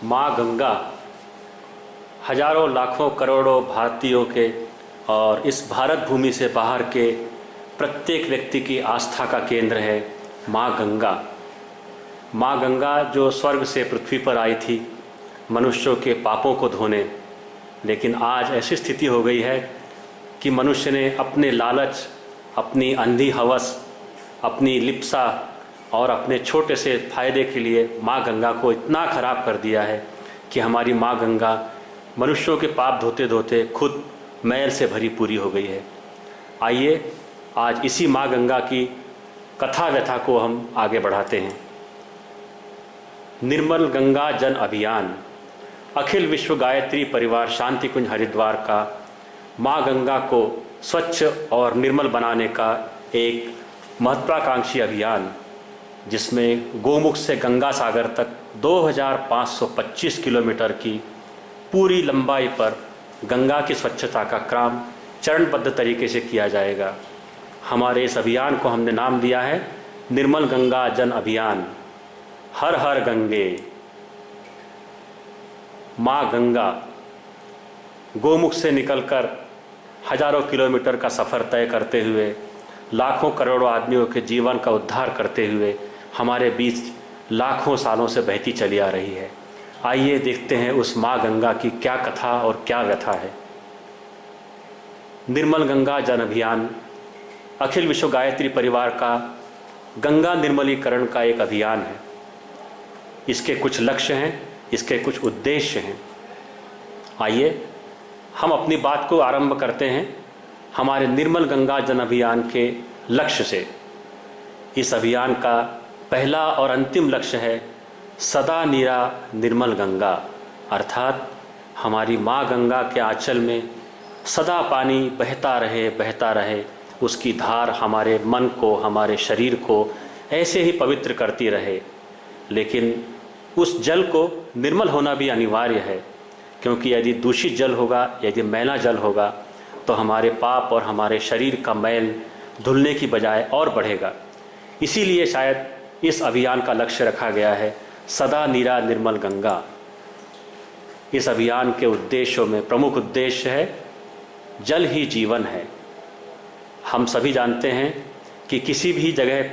माँ गंगा हजारों लाखों करोड़ों भारतीयों के और इस भारत भूमि से बाहर के प्रत्येक व्यक्ति की आस्था का केंद्र है। माँ गंगा, माँ गंगा जो स्वर्ग से पृथ्वी पर आई थी मनुष्यों के पापों को धोने, लेकिन आज ऐसी स्थिति हो गई है कि मनुष्य ने अपने लालच, अपनी अंधी हवस, अपनी लिप्सा और अपने छोटे से फायदे के लिए माँ गंगा को इतना खराब कर दिया है कि हमारी माँ गंगा मनुष्यों के पाप धोते धोते खुद मैल से भरी पूरी हो गई है। आइए आज इसी माँ गंगा की कथा व्यथा को हम आगे बढ़ाते हैं। निर्मल गंगा जन अभियान अखिल विश्व गायत्री परिवार शांति कुंज हरिद्वार का माँ गंगा को स्वच्छ और निर्मल बनाने का एक महत्वाकांक्षी अभियान, जिसमें गोमुख से गंगा सागर तक 2525 किलोमीटर की पूरी लंबाई पर गंगा की स्वच्छता का काम चरणबद्ध तरीके से किया जाएगा। हमारे इस अभियान को हमने नाम दिया है निर्मल गंगा जन अभियान। हर हर गंगे। माँ गंगा गोमुख से निकलकर हजारों किलोमीटर का सफ़र तय करते हुए, लाखों करोड़ों आदमियों के जीवन का उद्धार करते हुए हमारे बीच लाखों सालों से बहती चली आ रही है। आइए देखते हैं उस माँ गंगा की क्या कथा और क्या व्यथा है। निर्मल गंगा जन अभियान अखिल विश्व गायत्री परिवार का गंगा निर्मलीकरण का एक अभियान है। इसके कुछ लक्ष्य हैं, इसके कुछ उद्देश्य हैं। आइए हम अपनी बात को आरंभ करते हैं हमारे निर्मल गंगा जन अभियान के लक्ष्य से। इस अभियान का पहला और अंतिम लक्ष्य है सदा नीरा निर्मल गंगा, अर्थात हमारी माँ गंगा के आंचल में सदा पानी बहता रहे, उसकी धार हमारे मन को, हमारे शरीर को ऐसे ही पवित्र करती रहे। लेकिन उस जल को निर्मल होना भी अनिवार्य है, क्योंकि यदि दूषित जल होगा, यदि मैला जल होगा तो हमारे पाप और हमारे शरीर का मैल धुलने की बजाय और बढ़ेगा। इसीलिए शायद इस अभियान का लक्ष्य रखा गया है सदा नीरा निर्मल गंगा। इस अभियान के उद्देश्यों में प्रमुख उद्देश्य है जल ही जीवन है। हम सभी जानते हैं कि किसी भी जगह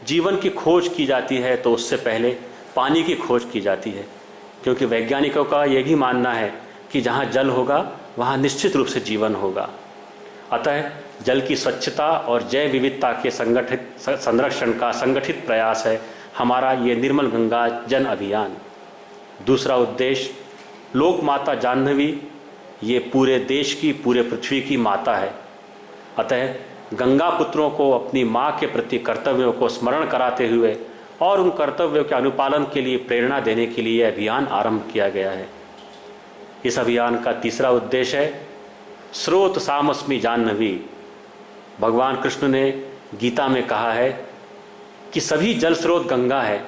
जीवन की खोज की जाती है तो उससे पहले पानी की खोज की जाती है, क्योंकि वैज्ञानिकों का ये भी मानना है कि जहाँ जल होगा वहाँ निश्चित रूप से जीवन होगा। अतः जल की स्वच्छता और जैव विविधता के संरक्षण का संगठित प्रयास है हमारा ये निर्मल गंगा जन अभियान। दूसरा उद्देश्य लोक माता जाह्नवी, ये पूरे देश की, पूरे पृथ्वी की माता है। अतः गंगा पुत्रों को अपनी माँ के प्रति कर्तव्यों को स्मरण कराते हुए और उन कर्तव्यों के अनुपालन के लिए प्रेरणा देने के लिए अभियान आरंभ किया गया है। इस अभियान का तीसरा उद्देश्य है स्रोत सामस्मि जाह्नवी। भगवान कृष्ण ने गीता में कहा है कि सभी जल स्रोत गंगा है।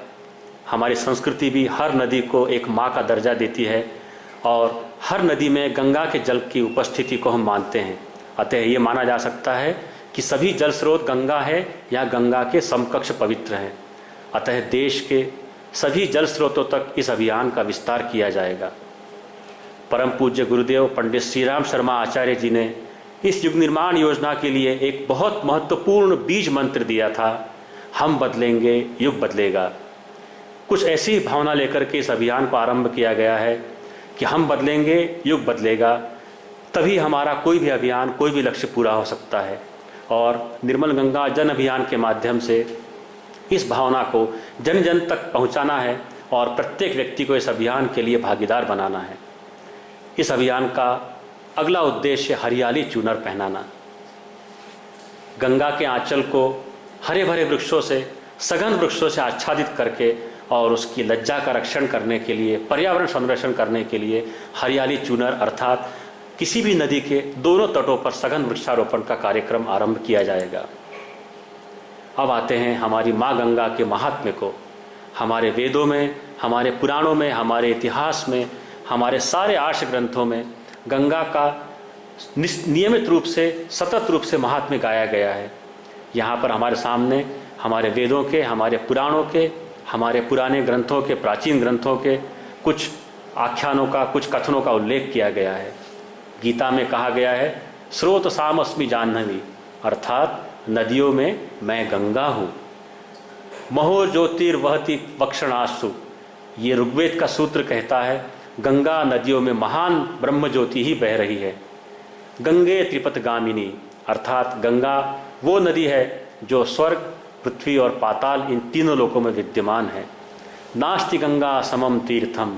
हमारी संस्कृति भी हर नदी को एक माँ का दर्जा देती है और हर नदी में गंगा के जल की उपस्थिति को हम मानते हैं। अतः ये माना जा सकता है कि सभी जल स्रोत गंगा है या गंगा के समकक्ष पवित्र हैं। अतः देश के सभी जल स्रोतों तक इस अभियान का विस्तार किया जाएगा। परम पूज्य गुरुदेव पंडित श्री राम शर्मा आचार्य जी ने इस युग निर्माण योजना के लिए एक बहुत महत्वपूर्ण बीज मंत्र दिया था, हम बदलेंगे युग बदलेगा। कुछ ऐसी भावना लेकर के इस अभियान को आरंभ किया गया है कि हम बदलेंगे युग बदलेगा, तभी हमारा कोई भी अभियान, कोई भी लक्ष्य पूरा हो सकता है। और निर्मल गंगा जन अभियान के माध्यम से इस भावना को जन जन तक पहुंचाना है और प्रत्येक व्यक्ति को इस अभियान के लिए भागीदार बनाना है। इस अभियान का अगला उद्देश्य हरियाली चूनर पहनाना। गंगा के आंचल को हरे भरे वृक्षों से, सघन वृक्षों से आच्छादित करके और उसकी लज्जा का रक्षण करने के लिए, पर्यावरण संरक्षण करने के लिए हरियाली चूनर अर्थात किसी भी नदी के दोनों तटों पर सघन वृक्षारोपण का कार्यक्रम आरंभ किया जाएगा। अब आते हैं हमारी माँ गंगा के महात्म्य को। हमारे वेदों में, हमारे पुराणों में, हमारे इतिहास में, हमारे सारे आर्ष ग्रंथों में गंगा का नियमित रूप से, सतत रूप से महात्म्य गाया गया है। यहाँ पर हमारे सामने हमारे वेदों के, हमारे पुराणों के, हमारे पुराने ग्रंथों के, प्राचीन ग्रंथों के कुछ आख्यानों का, कुछ कथनों का उल्लेख किया गया है। गीता में कहा गया है स्रोत सामस्मि जाह्नवी, अर्थात नदियों में मैं गंगा हूँ। महो ज्योतिर्वहति वक्षणासु, ये ऋग्वेद का सूत्र कहता है गंगा नदियों में महान ब्रह्म ज्योति ही बह रही है। गंगे त्रिपथ गामिनी, अर्थात गंगा वो नदी है जो स्वर्ग, पृथ्वी और पाताल इन तीनों लोकों में विद्यमान है। नास्ति गंगा समम तीर्थम,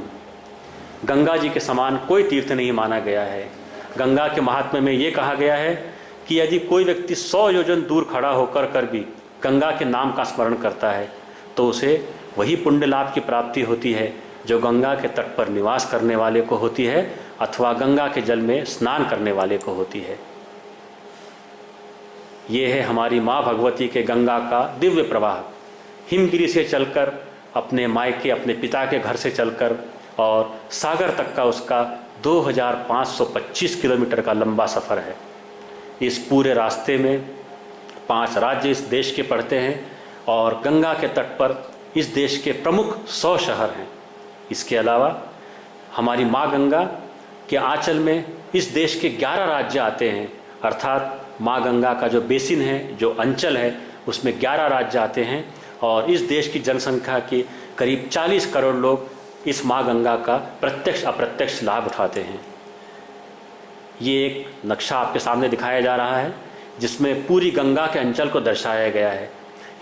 गंगा जी के समान कोई तीर्थ नहीं माना गया है। गंगा के महात्म्य में ये कहा गया है कि यदि कोई व्यक्ति 100 योजन दूर खड़ा होकर कर भी गंगा के नाम का स्मरण करता है तो उसे वही पुण्य लाभ की प्राप्ति होती है जो गंगा के तट पर निवास करने वाले को होती है अथवा गंगा के जल में स्नान करने वाले को होती है। ये है हमारी माँ भगवती के गंगा का दिव्य प्रवाह। हिमगिरी से चलकर, अपने मायके, अपने पिता के घर से चलकर और सागर तक का उसका 2525 किलोमीटर का लंबा सफ़र है। इस पूरे रास्ते में 5 राज्य इस देश के पड़ते हैं और गंगा के तट पर इस देश के प्रमुख 100 शहर हैं। इसके अलावा हमारी माँ गंगा के आंचल में इस देश के 11 राज्य आते हैं, अर्थात माँ गंगा का जो बेसिन है, जो अंचल है, उसमें 11 राज्य आते हैं और इस देश की जनसंख्या के करीब 40 करोड़ लोग इस माँ गंगा का प्रत्यक्ष अप्रत्यक्ष लाभ उठाते हैं। ये एक नक्शा आपके सामने दिखाया जा रहा है जिसमें पूरी गंगा के अंचल को दर्शाया गया है।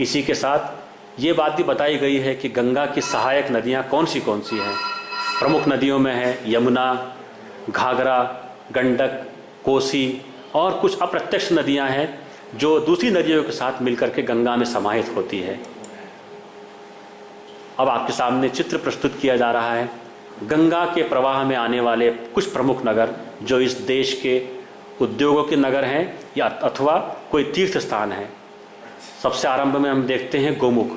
इसी के साथ ये बात भी बताई गई है कि गंगा की सहायक नदियाँ कौन सी हैं। प्रमुख नदियों में है यमुना, घाघरा, गंडक, कोसी और कुछ अप्रत्यक्ष नदियाँ हैं जो दूसरी नदियों के साथ मिलकर के गंगा में समाहित होती है। अब आपके सामने चित्र प्रस्तुत किया जा रहा है गंगा के प्रवाह में आने वाले कुछ प्रमुख नगर जो इस देश के उद्योगों के नगर हैं या अथवा कोई तीर्थ स्थान है। सबसे आरंभ में हम देखते हैं गोमुख,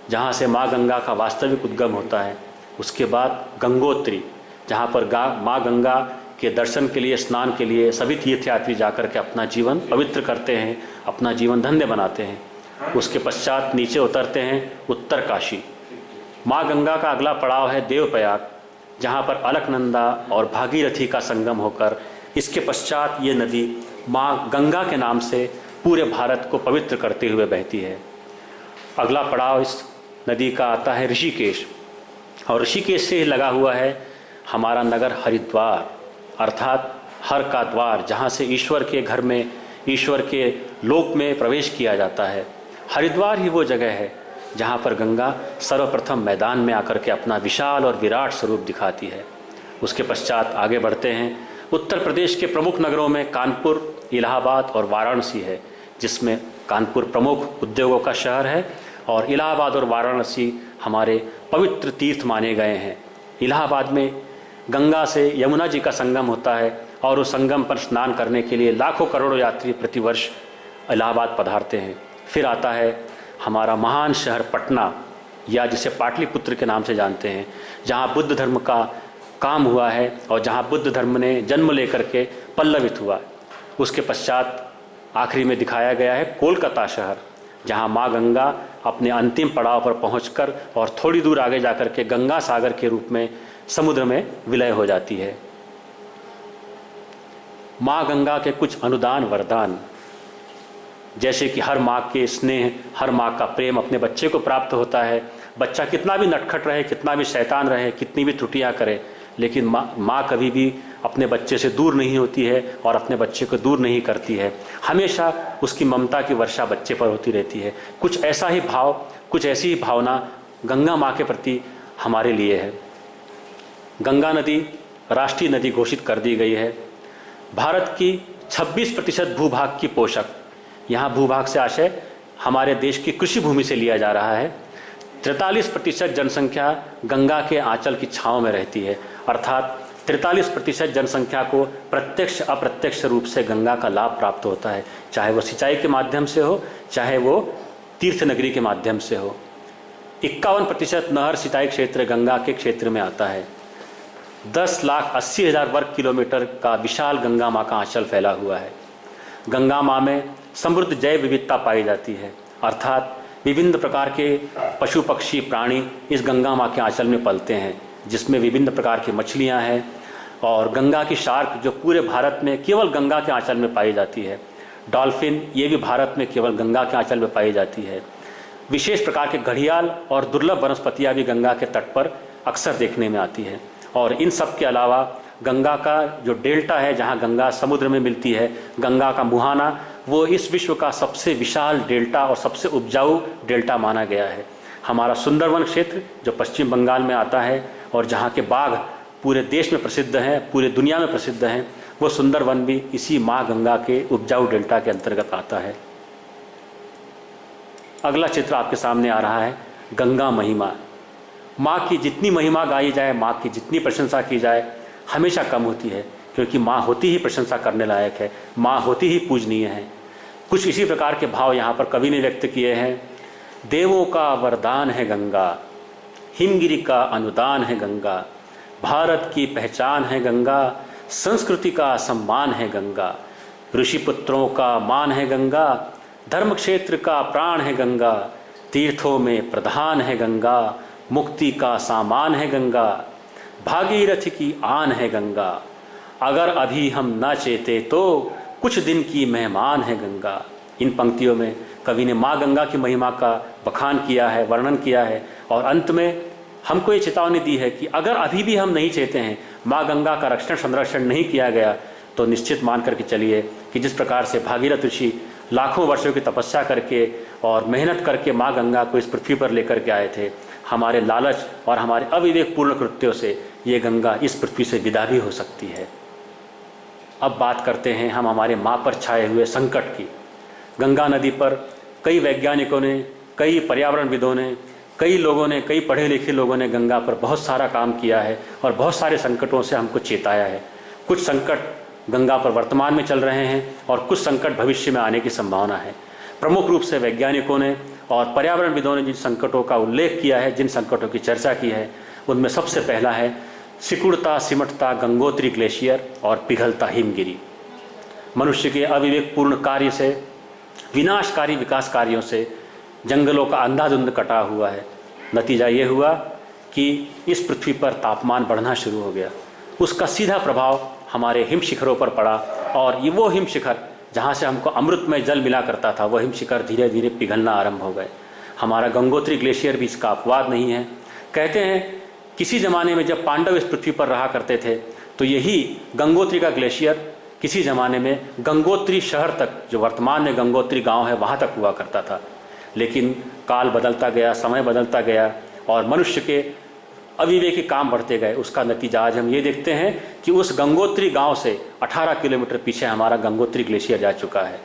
जहाँ से माँ गंगा का वास्तविक उद्गम होता है। उसके बाद गंगोत्री, जहाँ पर माँ गंगा के दर्शन के लिए, स्नान के लिए सभी तीर्थयात्री जाकर के अपना जीवन पवित्र करते हैं, अपना जीवन धन्य बनाते हैं। उसके पश्चात नीचे उतरते हैं उत्तरकाशी। माँ गंगा का अगला पड़ाव है देवप्रयाग, जहाँ पर अलकनंदा और भागीरथी का संगम होकर इसके पश्चात ये नदी माँ गंगा के नाम से पूरे भारत को पवित्र करते हुए बहती है। अगला पड़ाव इस नदी का आता है ऋषिकेश, और ऋषिकेश से लगा हुआ है हमारा नगर हरिद्वार, अर्थात हर का द्वार, जहाँ से ईश्वर के घर में, ईश्वर के लोक में प्रवेश किया जाता है। हरिद्वार ही वो जगह है जहाँ पर गंगा सर्वप्रथम मैदान में आकर के अपना विशाल और विराट स्वरूप दिखाती है। उसके पश्चात आगे बढ़ते हैं। उत्तर प्रदेश के प्रमुख नगरों में कानपुर, इलाहाबाद और वाराणसी है, जिसमें कानपुर प्रमुख उद्योगों का शहर है और इलाहाबाद और वाराणसी हमारे पवित्र तीर्थ माने गए हैं। इलाहाबाद में गंगा से यमुना जी का संगम होता है और उस संगम पर स्नान करने के लिए लाखों करोड़ों यात्री प्रतिवर्ष इलाहाबाद पधारते हैं। फिर आता है हमारा महान शहर पटना, या जिसे पाटलिपुत्र के नाम से जानते हैं, जहाँ बुद्ध धर्म का काम हुआ है और जहाँ बुद्ध धर्म ने जन्म लेकर के पल्लवित हुआ। उसके पश्चात आखिरी में दिखाया गया है कोलकाता शहर, जहाँ माँ गंगा अपने अंतिम पड़ाव पर पहुंचकर और थोड़ी दूर आगे जाकर के गंगा सागर के रूप में समुद्र में विलय हो जाती है। माँ गंगा के कुछ अनुदान वरदान, जैसे कि हर माँ के स्नेह, हर माँ का प्रेम अपने बच्चे को प्राप्त होता है। बच्चा कितना भी नटखट रहे, कितना भी शैतान रहे, कितनी भी त्रुटियाँ करे, लेकिन माँ कभी भी अपने बच्चे से दूर नहीं होती है और अपने बच्चे को दूर नहीं करती है। हमेशा उसकी ममता की वर्षा बच्चे पर होती रहती है। कुछ ऐसा ही भाव, कुछ ऐसी ही भावना गंगा माँ के प्रति हमारे लिए है। गंगा नदी राष्ट्रीय नदी घोषित कर दी गई है। भारत की 26% भूभाग की पोषक, यहाँ भूभाग से आशय हमारे देश की कृषि भूमि से लिया जा रहा है। 43% जनसंख्या गंगा के आंचल की छांव में रहती है, अर्थात 43% जनसंख्या को प्रत्यक्ष अप्रत्यक्ष रूप से गंगा का लाभ प्राप्त होता है, चाहे वो सिंचाई के माध्यम से हो, चाहे वो तीर्थ नगरी के माध्यम से हो। 51% नहर सिंचाई क्षेत्र गंगा के क्षेत्र में आता है। 10,80,000 वर्ग किलोमीटर का विशाल गंगा माँ का आंचल फैला हुआ है। गंगा माँ में समृद्ध जैव विविधता पाई जाती है, अर्थात विभिन्न प्रकार के पशु पक्षी प्राणी इस गंगा माँ के आंचल में पलते हैं। जिसमें विभिन्न प्रकार की मछलियाँ हैं, और गंगा की शार्क जो पूरे भारत में केवल गंगा के आंचल में पाई जाती है। डॉल्फिन ये भी भारत में केवल गंगा के आंचल में पाई जाती है। विशेष प्रकार के घड़ियाल और दुर्लभ वनस्पतियाँ भी गंगा के तट पर अक्सर देखने में आती है। और इन सब के अलावा गंगा का जो डेल्टा है, जहाँ गंगा समुद्र में मिलती है, गंगा का मुहाना, वो इस विश्व का सबसे विशाल डेल्टा और सबसे उपजाऊ डेल्टा माना गया है। हमारा सुंदरवन क्षेत्र जो पश्चिम बंगाल में आता है और जहाँ के बाघ पूरे देश में प्रसिद्ध हैं, पूरे दुनिया में प्रसिद्ध हैं, वो सुंदरवन भी इसी माँ गंगा के उपजाऊ डेल्टा के अंतर्गत आता है। अगला चित्र आपके सामने आ रहा है गंगा महिमा। माँ की जितनी महिमा गाई जाए, माँ की जितनी प्रशंसा की जाए, हमेशा कम होती है, क्योंकि माँ होती ही प्रशंसा करने लायक है, माँ होती ही पूजनीय है। कुछ इसी प्रकार के भाव यहाँ पर कवि ने व्यक्त किए हैं। देवों का वरदान है गंगा, हिमगिरी का अनुदान है गंगा, भारत की पहचान है गंगा, संस्कृति का सम्मान है गंगा, ऋषि पुत्रों का मान है गंगा, धर्म क्षेत्र का प्राण है गंगा, तीर्थों में प्रधान है गंगा, मुक्ति का सामान है गंगा, भागीरथ की आन है गंगा, अगर अभी हम न चेते तो कुछ दिन की मेहमान है गंगा। इन पंक्तियों में कवि ने माँ गंगा की महिमा का बखान किया है, वर्णन किया है, और अंत में हमको ये चेतावनी दी है कि अगर अभी भी हम नहीं चेते हैं, माँ गंगा का रक्षण संरक्षण नहीं किया गया, तो निश्चित मान करके चलिए कि जिस प्रकार से भागीरथ ऋषि लाखों वर्षों की तपस्या करके और मेहनत करके माँ गंगा को इस पृथ्वी पर लेकर के आए थे, हमारे लालच और हमारे अविवेकपूर्ण कृत्यों से ये गंगा इस पृथ्वी से विदा भी हो सकती है। अब बात करते हैं हम हमारे माँ पर छाए हुए संकट की। गंगा नदी पर कई वैज्ञानिकों ने, कई पर्यावरणविदों ने, कई लोगों ने, कई पढ़े लिखे लोगों ने गंगा पर बहुत सारा काम किया है और बहुत सारे संकटों से हमको चेताया है। कुछ संकट गंगा पर वर्तमान में चल रहे हैं और कुछ संकट भविष्य में आने की संभावना है। प्रमुख रूप से वैज्ञानिकों ने और पर्यावरणविदों ने जिन संकटों का उल्लेख किया है, जिन संकटों की चर्चा की है, उनमें सबसे पहला है सिकुड़ता सिमटता गंगोत्री ग्लेशियर और पिघलता हिमगिरी। मनुष्य के अविवेकपूर्ण कार्य से, विनाशकारी विकास कार्यों से जंगलों का अंधाधुंध कटा हुआ है। नतीजा ये हुआ कि इस पृथ्वी पर तापमान बढ़ना शुरू हो गया। उसका सीधा प्रभाव हमारे हिम शिखरों पर पड़ा और ये वो हिम शिखर जहाँ से हमको अमृतमय जल मिला करता था, वो हिम शिखर धीरे धीरे पिघलना आरंभ हो गए। हमारा गंगोत्री ग्लेशियर भी इसका अपवाद नहीं है। कहते हैं किसी ज़माने में जब पांडव इस पृथ्वी पर रहा करते थे, तो यही गंगोत्री का ग्लेशियर किसी ज़माने में गंगोत्री शहर तक, जो वर्तमान में गंगोत्री गांव है, वहाँ तक हुआ करता था। लेकिन काल बदलता गया, समय बदलता गया और मनुष्य के अविवेकी काम बढ़ते गए। उसका नतीजा आज हम ये देखते हैं कि उस गंगोत्री गांव से 18 किलोमीटर पीछे हमारा गंगोत्री ग्लेशियर जा चुका है।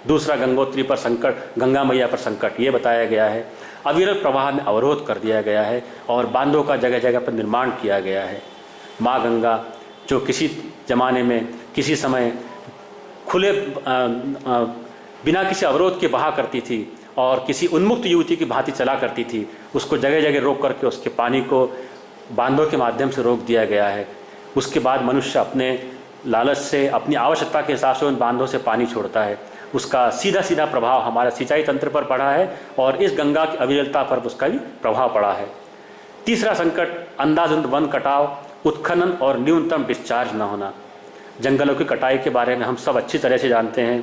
दूसरा गंगोत्री पर संकट, गंगा मैया पर संकट ये बताया गया है। अविरल प्रवाह में अवरोध कर दिया गया है और बांधों का जगह जगह पर निर्माण किया गया है। माँ गंगा जो किसी ज़माने में, किसी समय खुले बिना किसी अवरोध के बहा करती थी और किसी उन्मुक्त युवती की भांति चला करती थी, उसको जगह जगह रोक करके उसके पानी को बांधों के माध्यम से रोक दिया गया है। उसके बाद मनुष्य अपने लालच से, अपनी आवश्यकता के हिसाब से उन बांधों से पानी छोड़ता है। उसका सीधा सीधा प्रभाव हमारे सिंचाई तंत्र पर पड़ा है और इस गंगा की अविरलता पर उसका भी प्रभाव पड़ा है। तीसरा संकट अंधाधुंध वन कटाव, उत्खनन और न्यूनतम डिस्चार्ज न होना। जंगलों की कटाई के बारे में हम सब अच्छी तरह से जानते हैं।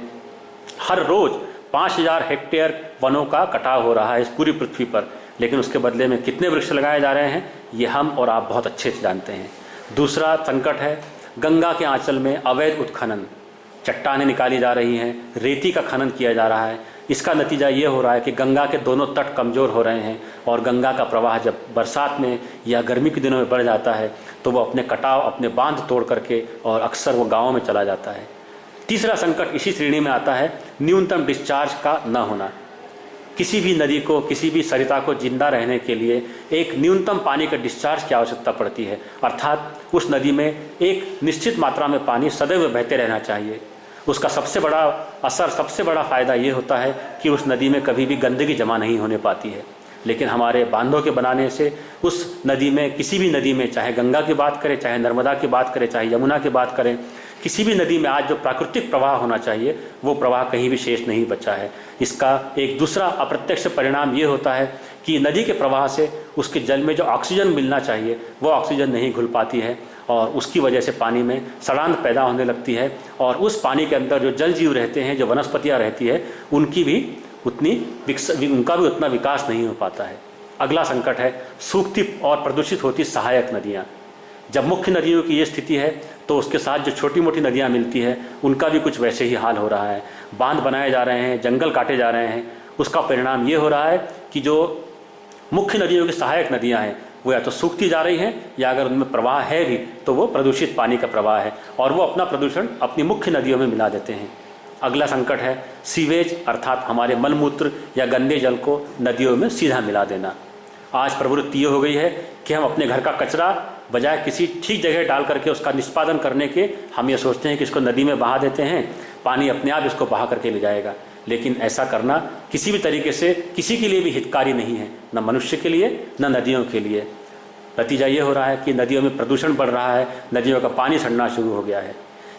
हर रोज़ 5000 हेक्टेयर वनों का कटाव हो रहा है इस पूरी पृथ्वी पर, लेकिन उसके बदले में कितने वृक्ष लगाए जा रहे हैं ये हम और आप बहुत अच्छे से जानते हैं। दूसरा संकट है गंगा के आंचल में अवैध उत्खनन। चट्टानें निकाली जा रही हैं, रेती का खनन किया जा रहा है। इसका नतीजा ये हो रहा है कि गंगा के दोनों तट कमज़ोर हो रहे हैं और गंगा का प्रवाह जब बरसात में या गर्मी के दिनों में बढ़ जाता है तो वो अपने कटाव, अपने बांध तोड़ करके और अक्सर वो गाँवों में चला जाता है। तीसरा संकट इसी श्रेणी में आता है न्यूनतम डिस्चार्ज का न होना। किसी भी नदी को, किसी भी सरिता को जिंदा रहने के लिए एक न्यूनतम पानी का डिस्चार्ज की आवश्यकता पड़ती है, अर्थात उस नदी में एक निश्चित मात्रा में पानी सदैव बहते रहना चाहिए। उसका सबसे बड़ा असर, सबसे बड़ा फ़ायदा ये होता है कि उस नदी में कभी भी गंदगी जमा नहीं होने पाती है। लेकिन हमारे बांधों के बनाने से उस नदी में, किसी भी नदी में, चाहे गंगा की बात करें, चाहे नर्मदा की बात करें, चाहे यमुना की बात करें, किसी भी नदी में आज जो प्राकृतिक प्रवाह होना चाहिए वो प्रवाह कहीं भी शेष नहीं बचा है। इसका एक दूसरा अप्रत्यक्ष परिणाम ये होता है कि नदी के प्रवाह से उसके जल में जो ऑक्सीजन मिलना चाहिए वो ऑक्सीजन नहीं घुल पाती है और उसकी वजह से पानी में सड़ांध पैदा होने लगती है और उस पानी के अंदर जो जल जीव रहते हैं, जो वनस्पतियाँ रहती है, उनका भी उतना विकास नहीं हो पाता है। अगला संकट है सूखती और प्रदूषित होती सहायक नदियाँ। जब मुख्य नदियों की ये स्थिति है तो उसके साथ जो छोटी मोटी नदियाँ मिलती है उनका भी कुछ वैसे ही हाल हो रहा है। बांध बनाए जा रहे हैं, जंगल काटे जा रहे हैं, उसका परिणाम ये हो रहा है कि जो मुख्य नदियों की सहायक नदियाँ हैं वो या तो सूखती जा रही हैं या अगर उनमें प्रवाह है भी तो वो प्रदूषित पानी का प्रवाह है और वो अपना प्रदूषण अपनी मुख्य नदियों में मिला देते हैं। अगला संकट है सीवेज अर्थात हमारे मलमूत्र या गंदे जल को नदियों में सीधा मिला देना। आज प्रवृत्ति ये हो गई है कि हम अपने घर का कचरा बजाय किसी ठीक जगह डाल करके उसका निष्पादन करने के हम ये सोचते हैं कि इसको नदी में बहा देते हैं, पानी अपने आप इसको बहा करके ले जाएगा। लेकिन ऐसा करना किसी भी तरीके से किसी के लिए भी हितकारी नहीं है, न मनुष्य के लिए न नदियों के लिए। नतीजा ये हो रहा है कि नदियों में प्रदूषण बढ़ रहा है, नदियों का पानी सड़ना शुरू हो गया है।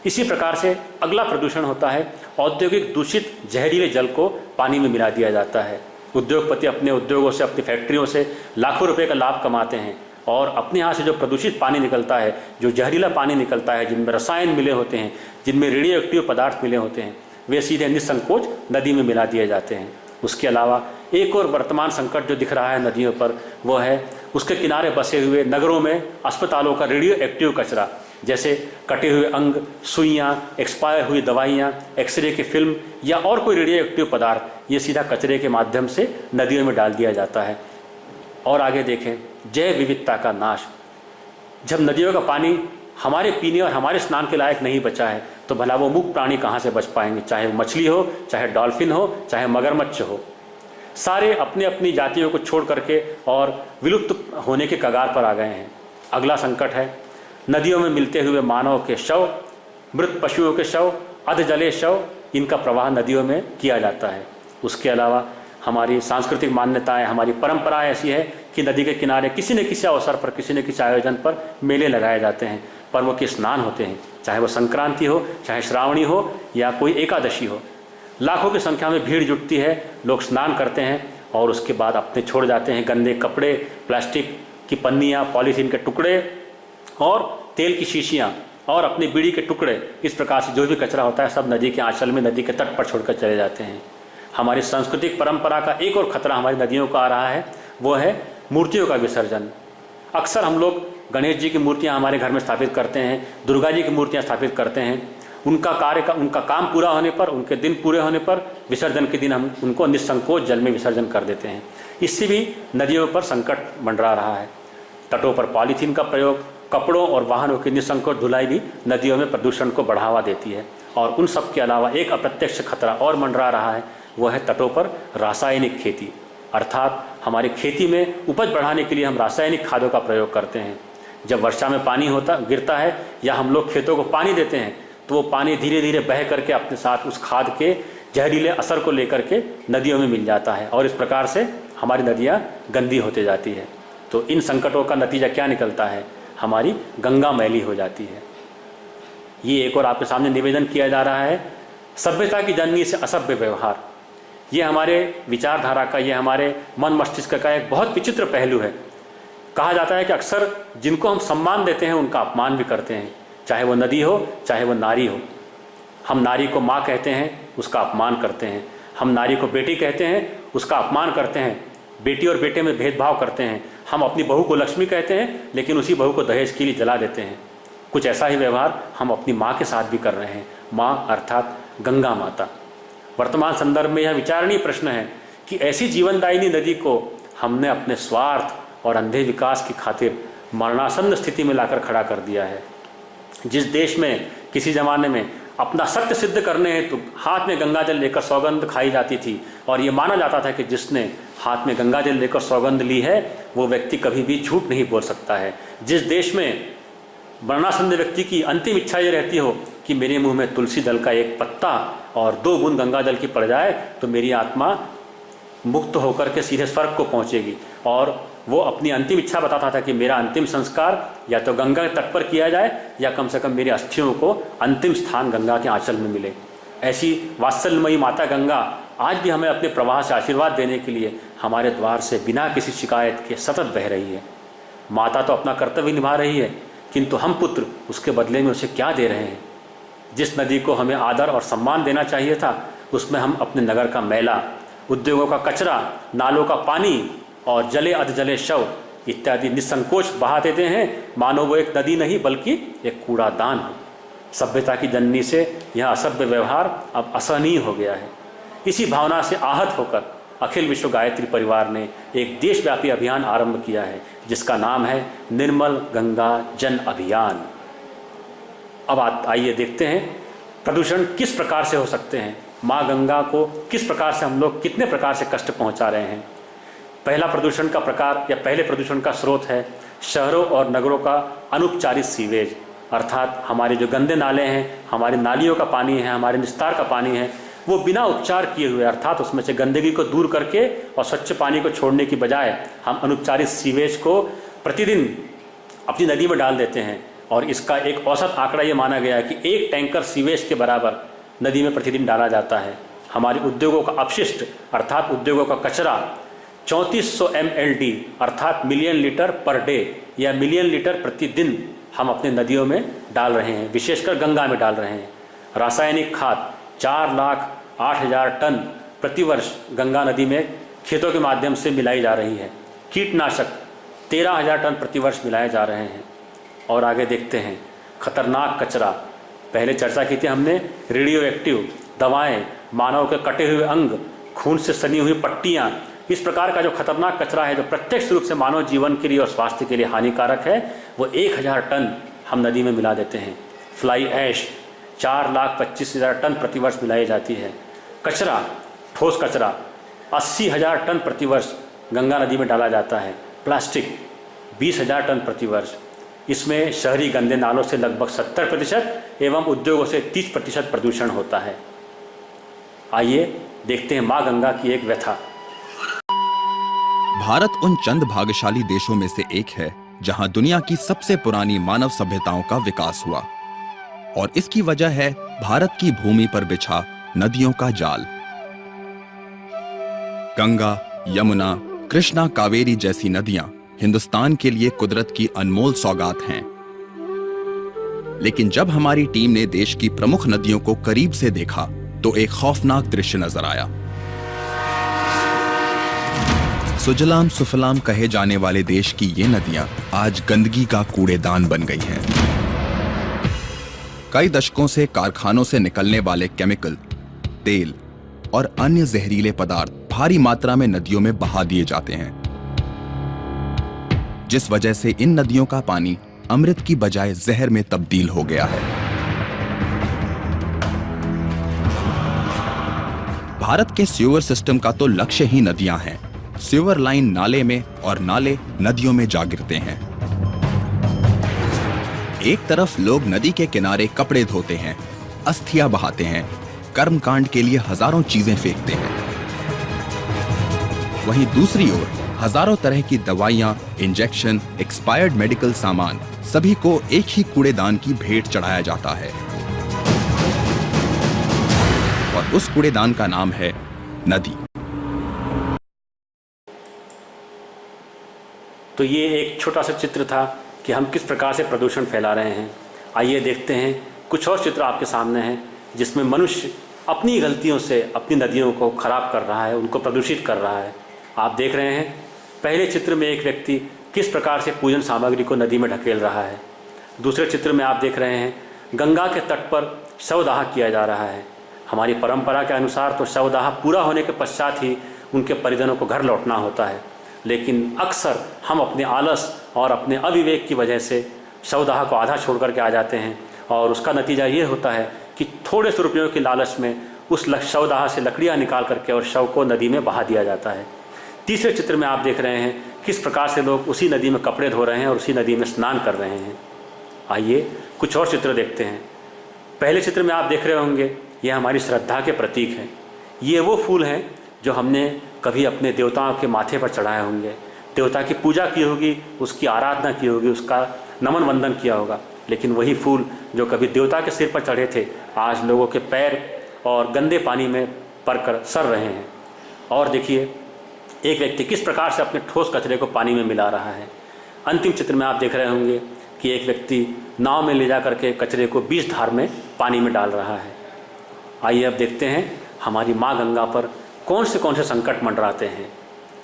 इसी प्रकार से अगला प्रदूषण होता है औद्योगिक दूषित जहरीले जल को पानी में मिला दिया जाता है। उद्योगपति अपने उद्योगों से, अपनी फैक्ट्रियों से लाखों रुपए का लाभ कमाते हैं और अपने यहाँ से जो प्रदूषित पानी निकलता है, जो जहरीला पानी निकलता है, जिनमें रसायन मिले होते हैं, जिनमें रेडियो एक्टिव पदार्थ मिले होते हैं, वे सीधे निसंकोच नदी में मिला दिए जाते हैं। उसके अलावा एक और वर्तमान संकट जो दिख रहा है नदियों पर वो है उसके किनारे बसे हुए नगरों में अस्पतालों का रेडियो एक्टिव कचरा, जैसे कटे हुए अंग, सुइयाँ, एक्सपायर हुई दवाइयाँ, एक्सरे की फिल्म या और कोई रेडियो एक्टिव पदार्थ, ये सीधा कचरे के माध्यम से नदियों में डाल दिया जाता है। और आगे देखें जैव विविधता का नाश। जब नदियों का पानी हमारे पीने और हमारे स्नान के लायक नहीं बचा है तो भला वो मुक्त प्राणी कहाँ से बच पाएंगे, चाहे वो मछली हो, चाहे डॉल्फिन हो, चाहे मगरमच्छ हो। सारे अपने अपनी जातियों को छोड़ करके और विलुप्त होने के कगार पर आ गए हैं। अगला संकट है नदियों में मिलते हुए मानव के शव, मृत पशुओं के शव, अधजले शव, इनका प्रवाह नदियों में किया जाता है। उसके अलावा हमारी सांस्कृतिक मान्यताएं, हमारी परंपराएं ऐसी है कि नदी के किनारे किसी न किसी अवसर पर, किसी न किसी आयोजन पर मेले लगाए जाते हैं, पर्वों के स्नान होते हैं, चाहे वो संक्रांति हो, चाहे श्रावणी हो या कोई एकादशी हो। लाखों की संख्या में भीड़ जुटती है, लोग स्नान करते हैं और उसके बाद अपने छोड़ जाते हैं गंदे कपड़े, प्लास्टिक की पन्नियाँ, पॉलीथीन के टुकड़े और तेल की शीशियाँ और अपनी बीड़ी के टुकड़े, इस प्रकार से जो भी कचरा होता है सब नदी के आंचल में, नदी के तट पर छोड़कर चले जाते हैं। हमारी सांस्कृतिक परंपरा का एक और खतरा हमारी नदियों को आ रहा है, वो है मूर्तियों का विसर्जन। अक्सर हम लोग गणेश जी की मूर्तियाँ हमारे घर में स्थापित करते हैं, दुर्गा जी की मूर्तियाँ स्थापित करते हैं। उनका काम पूरा होने पर, उनके दिन पूरे होने पर विसर्जन के दिन हम उनको निसंकोच जल में विसर्जन कर देते हैं। इससे भी नदियों पर संकट मंडरा रहा है। तटों पर पॉलीथीन का प्रयोग, कपड़ों और वाहनों की निसंकोच धुलाई भी नदियों में प्रदूषण को बढ़ावा देती है। और उन सब के अलावा एक अप्रत्यक्ष खतरा और मंडरा रहा है, वो है तटों पर रासायनिक खेती। अर्थात हमारी खेती में उपज बढ़ाने के लिए हम रासायनिक खादों का प्रयोग करते हैं। जब वर्षा में पानी गिरता है या हम लोग खेतों को पानी देते हैं तो वो पानी धीरे धीरे बह करके अपने साथ उस खाद के जहरीले असर को लेकर के नदियों में मिल जाता है और इस प्रकार से हमारी नदियाँ गंदी होते जाती है। तो इन संकटों का नतीजा क्या निकलता है, हमारी गंगा मैली हो जाती है। ये एक और आपके सामने निवेदन किया जा रहा है, सभ्यता की जननी से असभ्य व्यवहार। ये हमारे विचारधारा का, ये हमारे मन मस्तिष्क का एक बहुत विचित्र पहलू है। कहा जाता है कि अक्सर जिनको हम सम्मान देते हैं उनका अपमान भी करते हैं, चाहे वो नदी हो, चाहे वो नारी हो। हम नारी को माँ कहते हैं, उसका अपमान करते हैं। हम नारी को बेटी कहते हैं, उसका अपमान करते हैं। बेटी और बेटे में भेदभाव करते हैं। हम अपनी बहू को लक्ष्मी कहते हैं लेकिन उसी बहू को दहेज के लिए जला देते हैं। कुछ ऐसा ही व्यवहार हम अपनी माँ के साथ भी कर रहे हैं, माँ अर्थात गंगा माता। वर्तमान संदर्भ में यह विचारणीय प्रश्न है कि ऐसी जीवनदायिनी नदी को हमने अपने स्वार्थ और अंधे विकास की खातिर मरणासन्न स्थिति में लाकर खड़ा कर दिया है। जिस देश में किसी ज़माने में अपना सत्य सिद्ध करने हेतु हाथ में गंगाजल लेकर सौगंध खाई जाती थी और ये माना जाता था कि जिसने हाथ में गंगाजल लेकर सौगंध ली है वो व्यक्ति कभी भी झूठ नहीं बोल सकता है। जिस देश में मरणासन्न व्यक्ति की अंतिम इच्छा ये रहती हो कि मेरे मुंह में तुलसी दल का एक पत्ता और 2 बूंद गंगाजल की पड़ जाए तो मेरी आत्मा मुक्त होकर के सीधे स्वर्ग को पहुंचेगी, और वो अपनी अंतिम इच्छा बताता था कि मेरा अंतिम संस्कार या तो गंगा के तट पर किया जाए या कम से कम मेरी अस्थियों को अंतिम स्थान गंगा के आंचल में मिले। ऐसी वात्सल्यमयी माता गंगा आज भी हमें अपने प्रवाह से आशीर्वाद देने के लिए हमारे द्वार से बिना किसी शिकायत के सतत बह रही है। माता तो अपना कर्तव्य निभा रही है, किंतु हम पुत्र उसके बदले में उसे क्या दे रहे हैं? जिस नदी को हमें आदर और सम्मान देना चाहिए था, उसमें हम अपने नगर का मैला, उद्योगों का कचरा, नालों का पानी और जले अधजले शव इत्यादि निसंकोच बहा देते हैं, मानो वो एक नदी नहीं बल्कि एक कूड़ादान है। सभ्यता की जननी से यह असभ्य व्यवहार अब असहनीय हो गया है। इसी भावना से आहत होकर अखिल विश्व गायत्री परिवार ने एक देशव्यापी अभियान आरंभ किया है, जिसका नाम है निर्मल गंगा जन अभियान। अब आइए देखते हैं प्रदूषण किस प्रकार से हो सकते हैं, माँ गंगा को किस प्रकार से हम लोग कितने प्रकार से कष्ट पहुंचा रहे हैं। पहला प्रदूषण का प्रकार या पहले प्रदूषण का स्रोत है शहरों और नगरों का अनुपचारित सीवेज, अर्थात हमारे जो गंदे नाले हैं, हमारी नालियों का पानी है, हमारे निस्तार का पानी है, वो बिना उपचार किए हुए, अर्थात उसमें से गंदगी को दूर करके और स्वच्छ पानी को छोड़ने की बजाय हम अनुपचारित सीवेज को प्रतिदिन अपनी नदी में डाल देते हैं। और इसका एक औसत आंकड़ा ये माना गया है कि 1 टैंकर सीवेज के बराबर नदी में प्रतिदिन डाला जाता है। हमारे उद्योगों का अपशिष्ट अर्थात उद्योगों का कचरा 3400 MLD अर्थात मिलियन लीटर पर डे या मिलियन लीटर प्रतिदिन हम अपने नदियों में डाल रहे हैं, विशेषकर गंगा में डाल रहे हैं। रासायनिक खाद 4,08,000 टन प्रतिवर्ष गंगा नदी में खेतों के माध्यम से मिलाई जा रही है। कीटनाशक 13,000 टन प्रतिवर्ष मिलाए जा रहे हैं। और आगे देखते हैं खतरनाक कचरा, पहले चर्चा की थी हमने, रेडियो एक्टिव दवाएं, मानव के कटे हुए अंग, खून से सनी हुई पट्टियाँ, इस प्रकार का जो खतरनाक कचरा है जो प्रत्यक्ष रूप से मानव जीवन के लिए और स्वास्थ्य के लिए हानिकारक है, वो 1,000 टन हम नदी में मिला देते हैं। फ्लाई ऐश 4,25,000 टन प्रतिवर्ष मिलाई जाती है। कचरा, ठोस कचरा 80,000 टन प्रतिवर्ष गंगा नदी में डाला जाता है। प्लास्टिक 20,000 टन प्रतिवर्ष। इसमें शहरी गंदे नालों से लगभग 70% एवं उद्योगों से 30% प्रदूषण होता है। आइए देखते हैं माँ गंगा की एक व्यथा। भारत उन चंद भाग्यशाली देशों में से एक है जहां दुनिया की सबसे पुरानी मानव सभ्यताओं का विकास हुआ, और इसकी वजह है भारत की भूमि पर बिछा नदियों का जाल। गंगा, यमुना, कृष्णा, कावेरी जैसी नदियां हिंदुस्तान के लिए कुदरत की अनमोल सौगात हैं। लेकिन जब हमारी टीम ने देश की प्रमुख नदियों को करीब से देखा तो एक खौफनाक दृश्य नजर आया। सुजलाम सुफलाम कहे जाने वाले देश की ये नदियां आज गंदगी का कूड़ेदान बन गई हैं। कई दशकों से कारखानों से निकलने वाले केमिकल, तेल और अन्य जहरीले पदार्थ भारी मात्रा में नदियों में बहा दिए जाते हैं, जिस वजह से इन नदियों का पानी अमृत की बजाय जहर में तब्दील हो गया है। भारत के सीवर सिस्टम का तो लक्ष्य ही नदियां हैं। सीवर लाइन नाले में और नाले नदियों में जा गिरते हैं। एक तरफ लोग नदी के किनारे कपड़े धोते हैं, अस्थियां बहाते हैं, कर्मकांड के लिए हजारों चीजें फेंकते हैं। वहीं दूसरी ओर हजारों तरह की दवाइयां, इंजेक्शन, एक्सपायर्ड मेडिकल सामान सभी को एक ही कूड़ेदान की भेंट चढ़ाया जाता है, और उस कूड़ेदान का नाम है नदी। तो ये एक छोटा सा चित्र था कि हम किस प्रकार से प्रदूषण फैला रहे हैं। आइए देखते हैं कुछ और चित्र आपके सामने हैं जिसमें मनुष्य अपनी गलतियों से अपनी नदियों को खराब कर रहा है, उनको प्रदूषित कर रहा है। आप देख रहे हैं पहले चित्र में एक व्यक्ति किस प्रकार से पूजन सामग्री को नदी में ढकेल रहा है। दूसरे चित्र में आप देख रहे हैं गंगा के तट पर शवदाह किया जा रहा है। हमारी परंपरा के अनुसार तो शवदाह पूरा होने के पश्चात ही उनके परिजनों को घर लौटना होता है, लेकिन अक्सर हम अपने आलस और अपने अविवेक की वजह से शवदाह को आधा छोड़ करके आ जाते हैं, और उसका नतीजा ये होता है कि थोड़े से रुपयों के लालच में उस शवदाह से लकड़ियाँ निकाल करके और शव को नदी में बहा दिया जाता है। तीसरे चित्र में आप देख रहे हैं किस प्रकार से लोग उसी नदी में कपड़े धो रहे हैं और उसी नदी में स्नान कर रहे हैं। आइए कुछ और चित्र देखते हैं। पहले चित्र में आप देख रहे होंगे ये हमारी श्रद्धा के प्रतीक हैं। ये वो फूल हैं जो हमने कभी अपने देवताओं के माथे पर चढ़ाए होंगे, देवता की पूजा की होगी, उसकी आराधना की होगी, उसका नमन वंदन किया होगा। लेकिन वही फूल जो कभी देवता के सिर पर चढ़े थे आज लोगों के पैर और गंदे पानी में पर कर सर रहे हैं। और देखिए एक व्यक्ति किस प्रकार से अपने ठोस कचरे को पानी में मिला रहा है। अंतिम चित्र में आप देख रहे होंगे कि एक व्यक्ति नाव में ले जा करके कचरे को 20 धार में पानी में डाल रहा है। आइए अब देखते हैं हमारी माँ गंगा पर कौन से संकट मंडराते हैं।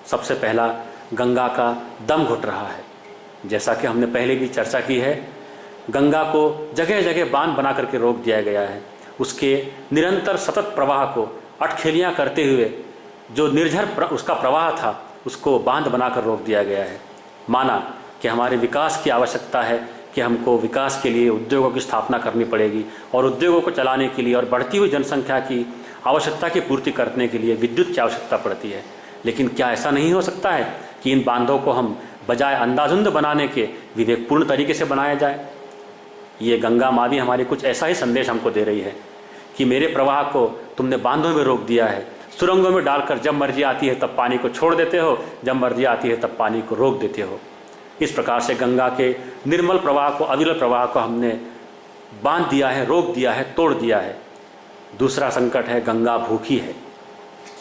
सबसे पहला, गंगा का दम घुट रहा है। जैसा कि हमने पहले भी चर्चा की है, गंगा को जगह जगह बांध बना करके रोक दिया गया है। उसके निरंतर सतत प्रवाह को अटखेलियाँ करते हुए जो निर्झर उसका प्रवाह था उसको बांध बनाकर रोक दिया गया है। माना कि हमारे विकास की आवश्यकता है कि हमको विकास के लिए उद्योगों की स्थापना करनी पड़ेगी और उद्योगों को चलाने के लिए और बढ़ती हुई जनसंख्या की आवश्यकता की पूर्ति करने के लिए विद्युत की आवश्यकता पड़ती है। लेकिन क्या ऐसा नहीं हो सकता है कि इन बांधों को हम बजाय अंधाधुंध बनाने के विवेकपूर्ण तरीके से बनाया जाए? ये गंगा माँ भी हमारी कुछ ऐसा ही संदेश हमको दे रही है कि मेरे प्रवाह को तुमने बांधों में रोक दिया है, सुरंगों में डालकर जब मर्जी आती है तब पानी को छोड़ देते हो, जब मर्जी आती है तब पानी को रोक देते हो। इस प्रकार से गंगा के निर्मल प्रवाह को, अविरल प्रवाह को हमने बांध दिया है, रोक दिया है, तोड़ दिया है। दूसरा संकट है, गंगा भूखी है।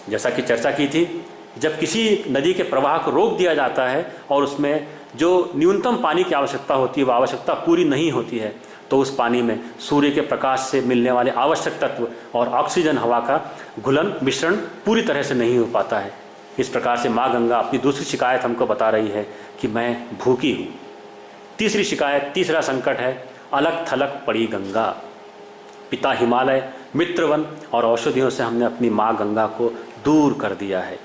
जैसा कि चर्चा की थी, जब किसी नदी के प्रवाह को रोक दिया जाता है और उसमें जो न्यूनतम पानी की आवश्यकता होती है वह आवश्यकता पूरी नहीं होती है, तो उस पानी में सूर्य के प्रकाश से मिलने वाले आवश्यक तत्व और ऑक्सीजन हवा का घुलन मिश्रण पूरी तरह से नहीं हो पाता है। इस प्रकार से माँ गंगा अपनी दूसरी शिकायत हमको बता रही है कि मैं भूखी हूँ। तीसरी शिकायत, तीसरा संकट है, अलग थलग पड़ी गंगा। पिता हिमालय, मित्रवन और औषधियों से हमने अपनी माँ गंगा को दूर कर दिया है।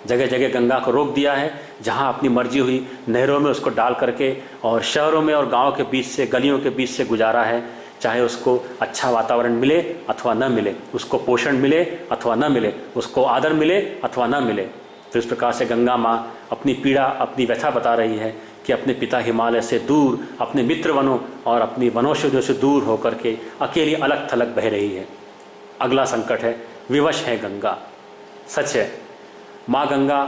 जगह जगह गंगा को रोक दिया है। जहाँ अपनी मर्जी हुई नहरों में उसको डाल करके और शहरों में और गाँव के बीच से, गलियों के बीच से गुजारा है। चाहे उसको अच्छा वातावरण मिले अथवा न मिले, उसको पोषण मिले अथवा न मिले, उसको आदर मिले अथवा न मिले। तो इस प्रकार से गंगा माँ अपनी पीड़ा, अपनी व्यथा बता रही है कि अपने पिता हिमालय से दूर, अपने मित्र वनों और अपनी वनौषधियों से दूर होकर के अकेली अलग थलग बह रही है। अगला संकट है, विवश है गंगा। सच है, माँ गंगा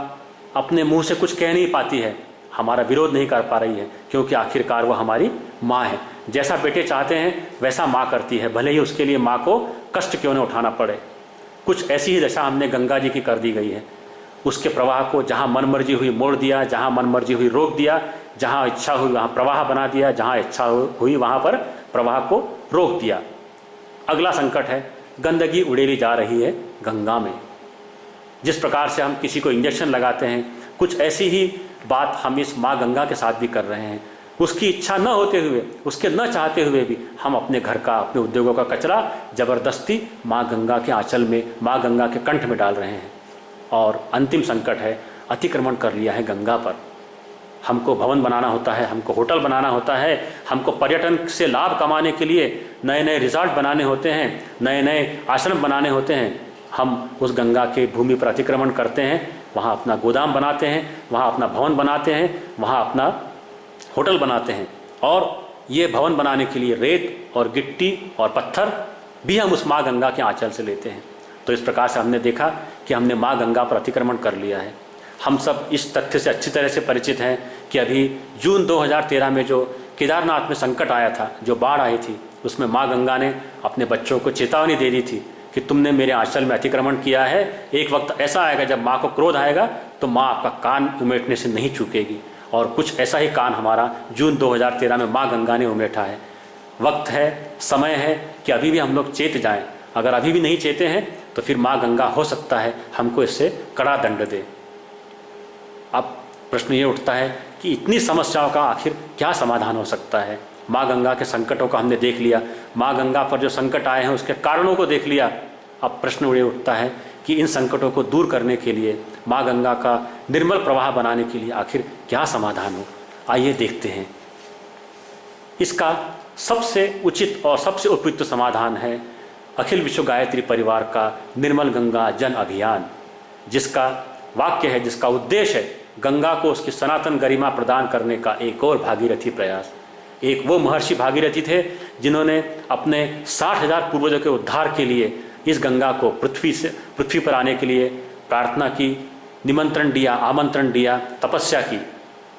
अपने मुंह से कुछ कह नहीं पाती है, हमारा विरोध नहीं कर पा रही है, क्योंकि आखिरकार वह हमारी माँ है। जैसा बेटे चाहते हैं वैसा माँ करती है, भले ही उसके लिए माँ को कष्ट क्यों न उठाना पड़े। कुछ ऐसी ही दशा हमने गंगा जी की कर दी गई है। उसके प्रवाह को जहाँ मनमर्जी हुई मोड़ दिया, जहाँ मनमर्जी हुई रोक दिया, जहाँ इच्छा हुई वहाँ प्रवाह बना दिया, जहाँ इच्छा हुई वहाँ पर प्रवाह को रोक दिया। अगला संकट है, गंदगी उड़ेली जा रही है गंगा में। जिस प्रकार से हम किसी को इंजेक्शन लगाते हैं, कुछ ऐसी ही बात हम इस माँ गंगा के साथ भी कर रहे हैं। उसकी इच्छा न होते हुए, उसके न चाहते हुए भी हम अपने घर का, अपने उद्योगों का कचरा जबरदस्ती माँ गंगा के आंचल में, माँ गंगा के कंठ में डाल रहे हैं। और अंतिम संकट है, अतिक्रमण कर लिया है गंगा पर। हमको भवन बनाना होता है, हमको होटल बनाना होता है, हमको पर्यटन से लाभ कमाने के लिए नए नए रिजॉर्ट बनाने होते हैं, नए नए आश्रम बनाने होते हैं। हम उस गंगा के भूमि पर अतिक्रमण करते हैं, वहाँ अपना गोदाम बनाते हैं, वहाँ अपना भवन बनाते हैं, वहाँ अपना होटल बनाते हैं। और ये भवन बनाने के लिए रेत और गिट्टी और पत्थर भी हम उस माँ गंगा के आंचल से लेते हैं। तो इस प्रकार से हमने देखा कि हमने माँ गंगा पर अतिक्रमण कर लिया है। हम सब इस तथ्य से अच्छी तरह से परिचित हैं कि अभी जून 2013 में जो केदारनाथ में संकट आया था, जो बाढ़ आई थी, उसमें माँ गंगा ने अपने बच्चों को चेतावनी दे दी थी कि तुमने मेरे आंचल में अतिक्रमण किया है। एक वक्त ऐसा आएगा जब माँ को क्रोध आएगा तो माँ आपका कान उमेटने से नहीं चूकेगी। और कुछ ऐसा ही कान हमारा जून 2013 में माँ गंगा ने उमेटा है। वक्त है, समय है कि अभी भी हम लोग चेत जाएं। अगर अभी भी नहीं चेते हैं तो फिर माँ गंगा हो सकता है हमको इससे कड़ा दंड दे। अब प्रश्न ये उठता है कि इतनी समस्याओं का आखिर क्या समाधान हो सकता है। माँ गंगा के संकटों को हमने देख लिया, माँ गंगा पर जो संकट आए हैं उसके कारणों को देख लिया। अब प्रश्न ये उठता है कि इन संकटों को दूर करने के लिए, माँ गंगा का निर्मल प्रवाह बनाने के लिए आखिर क्या समाधान हो। आइए देखते हैं। इसका सबसे उचित और सबसे उपयुक्त समाधान है अखिल विश्व गायत्री परिवार का निर्मल गंगा जन अभियान, जिसका वाक्य है, जिसका उद्देश्य है गंगा को उसकी सनातन गरिमा प्रदान करने का एक और भागीरथी प्रयास। एक वो महर्षि भागीरथी थे जिन्होंने अपने 60,000 पूर्वजों के उद्धार के लिए इस गंगा को पृथ्वी पर आने के लिए प्रार्थना की, निमंत्रण दिया, आमंत्रण दिया, तपस्या की।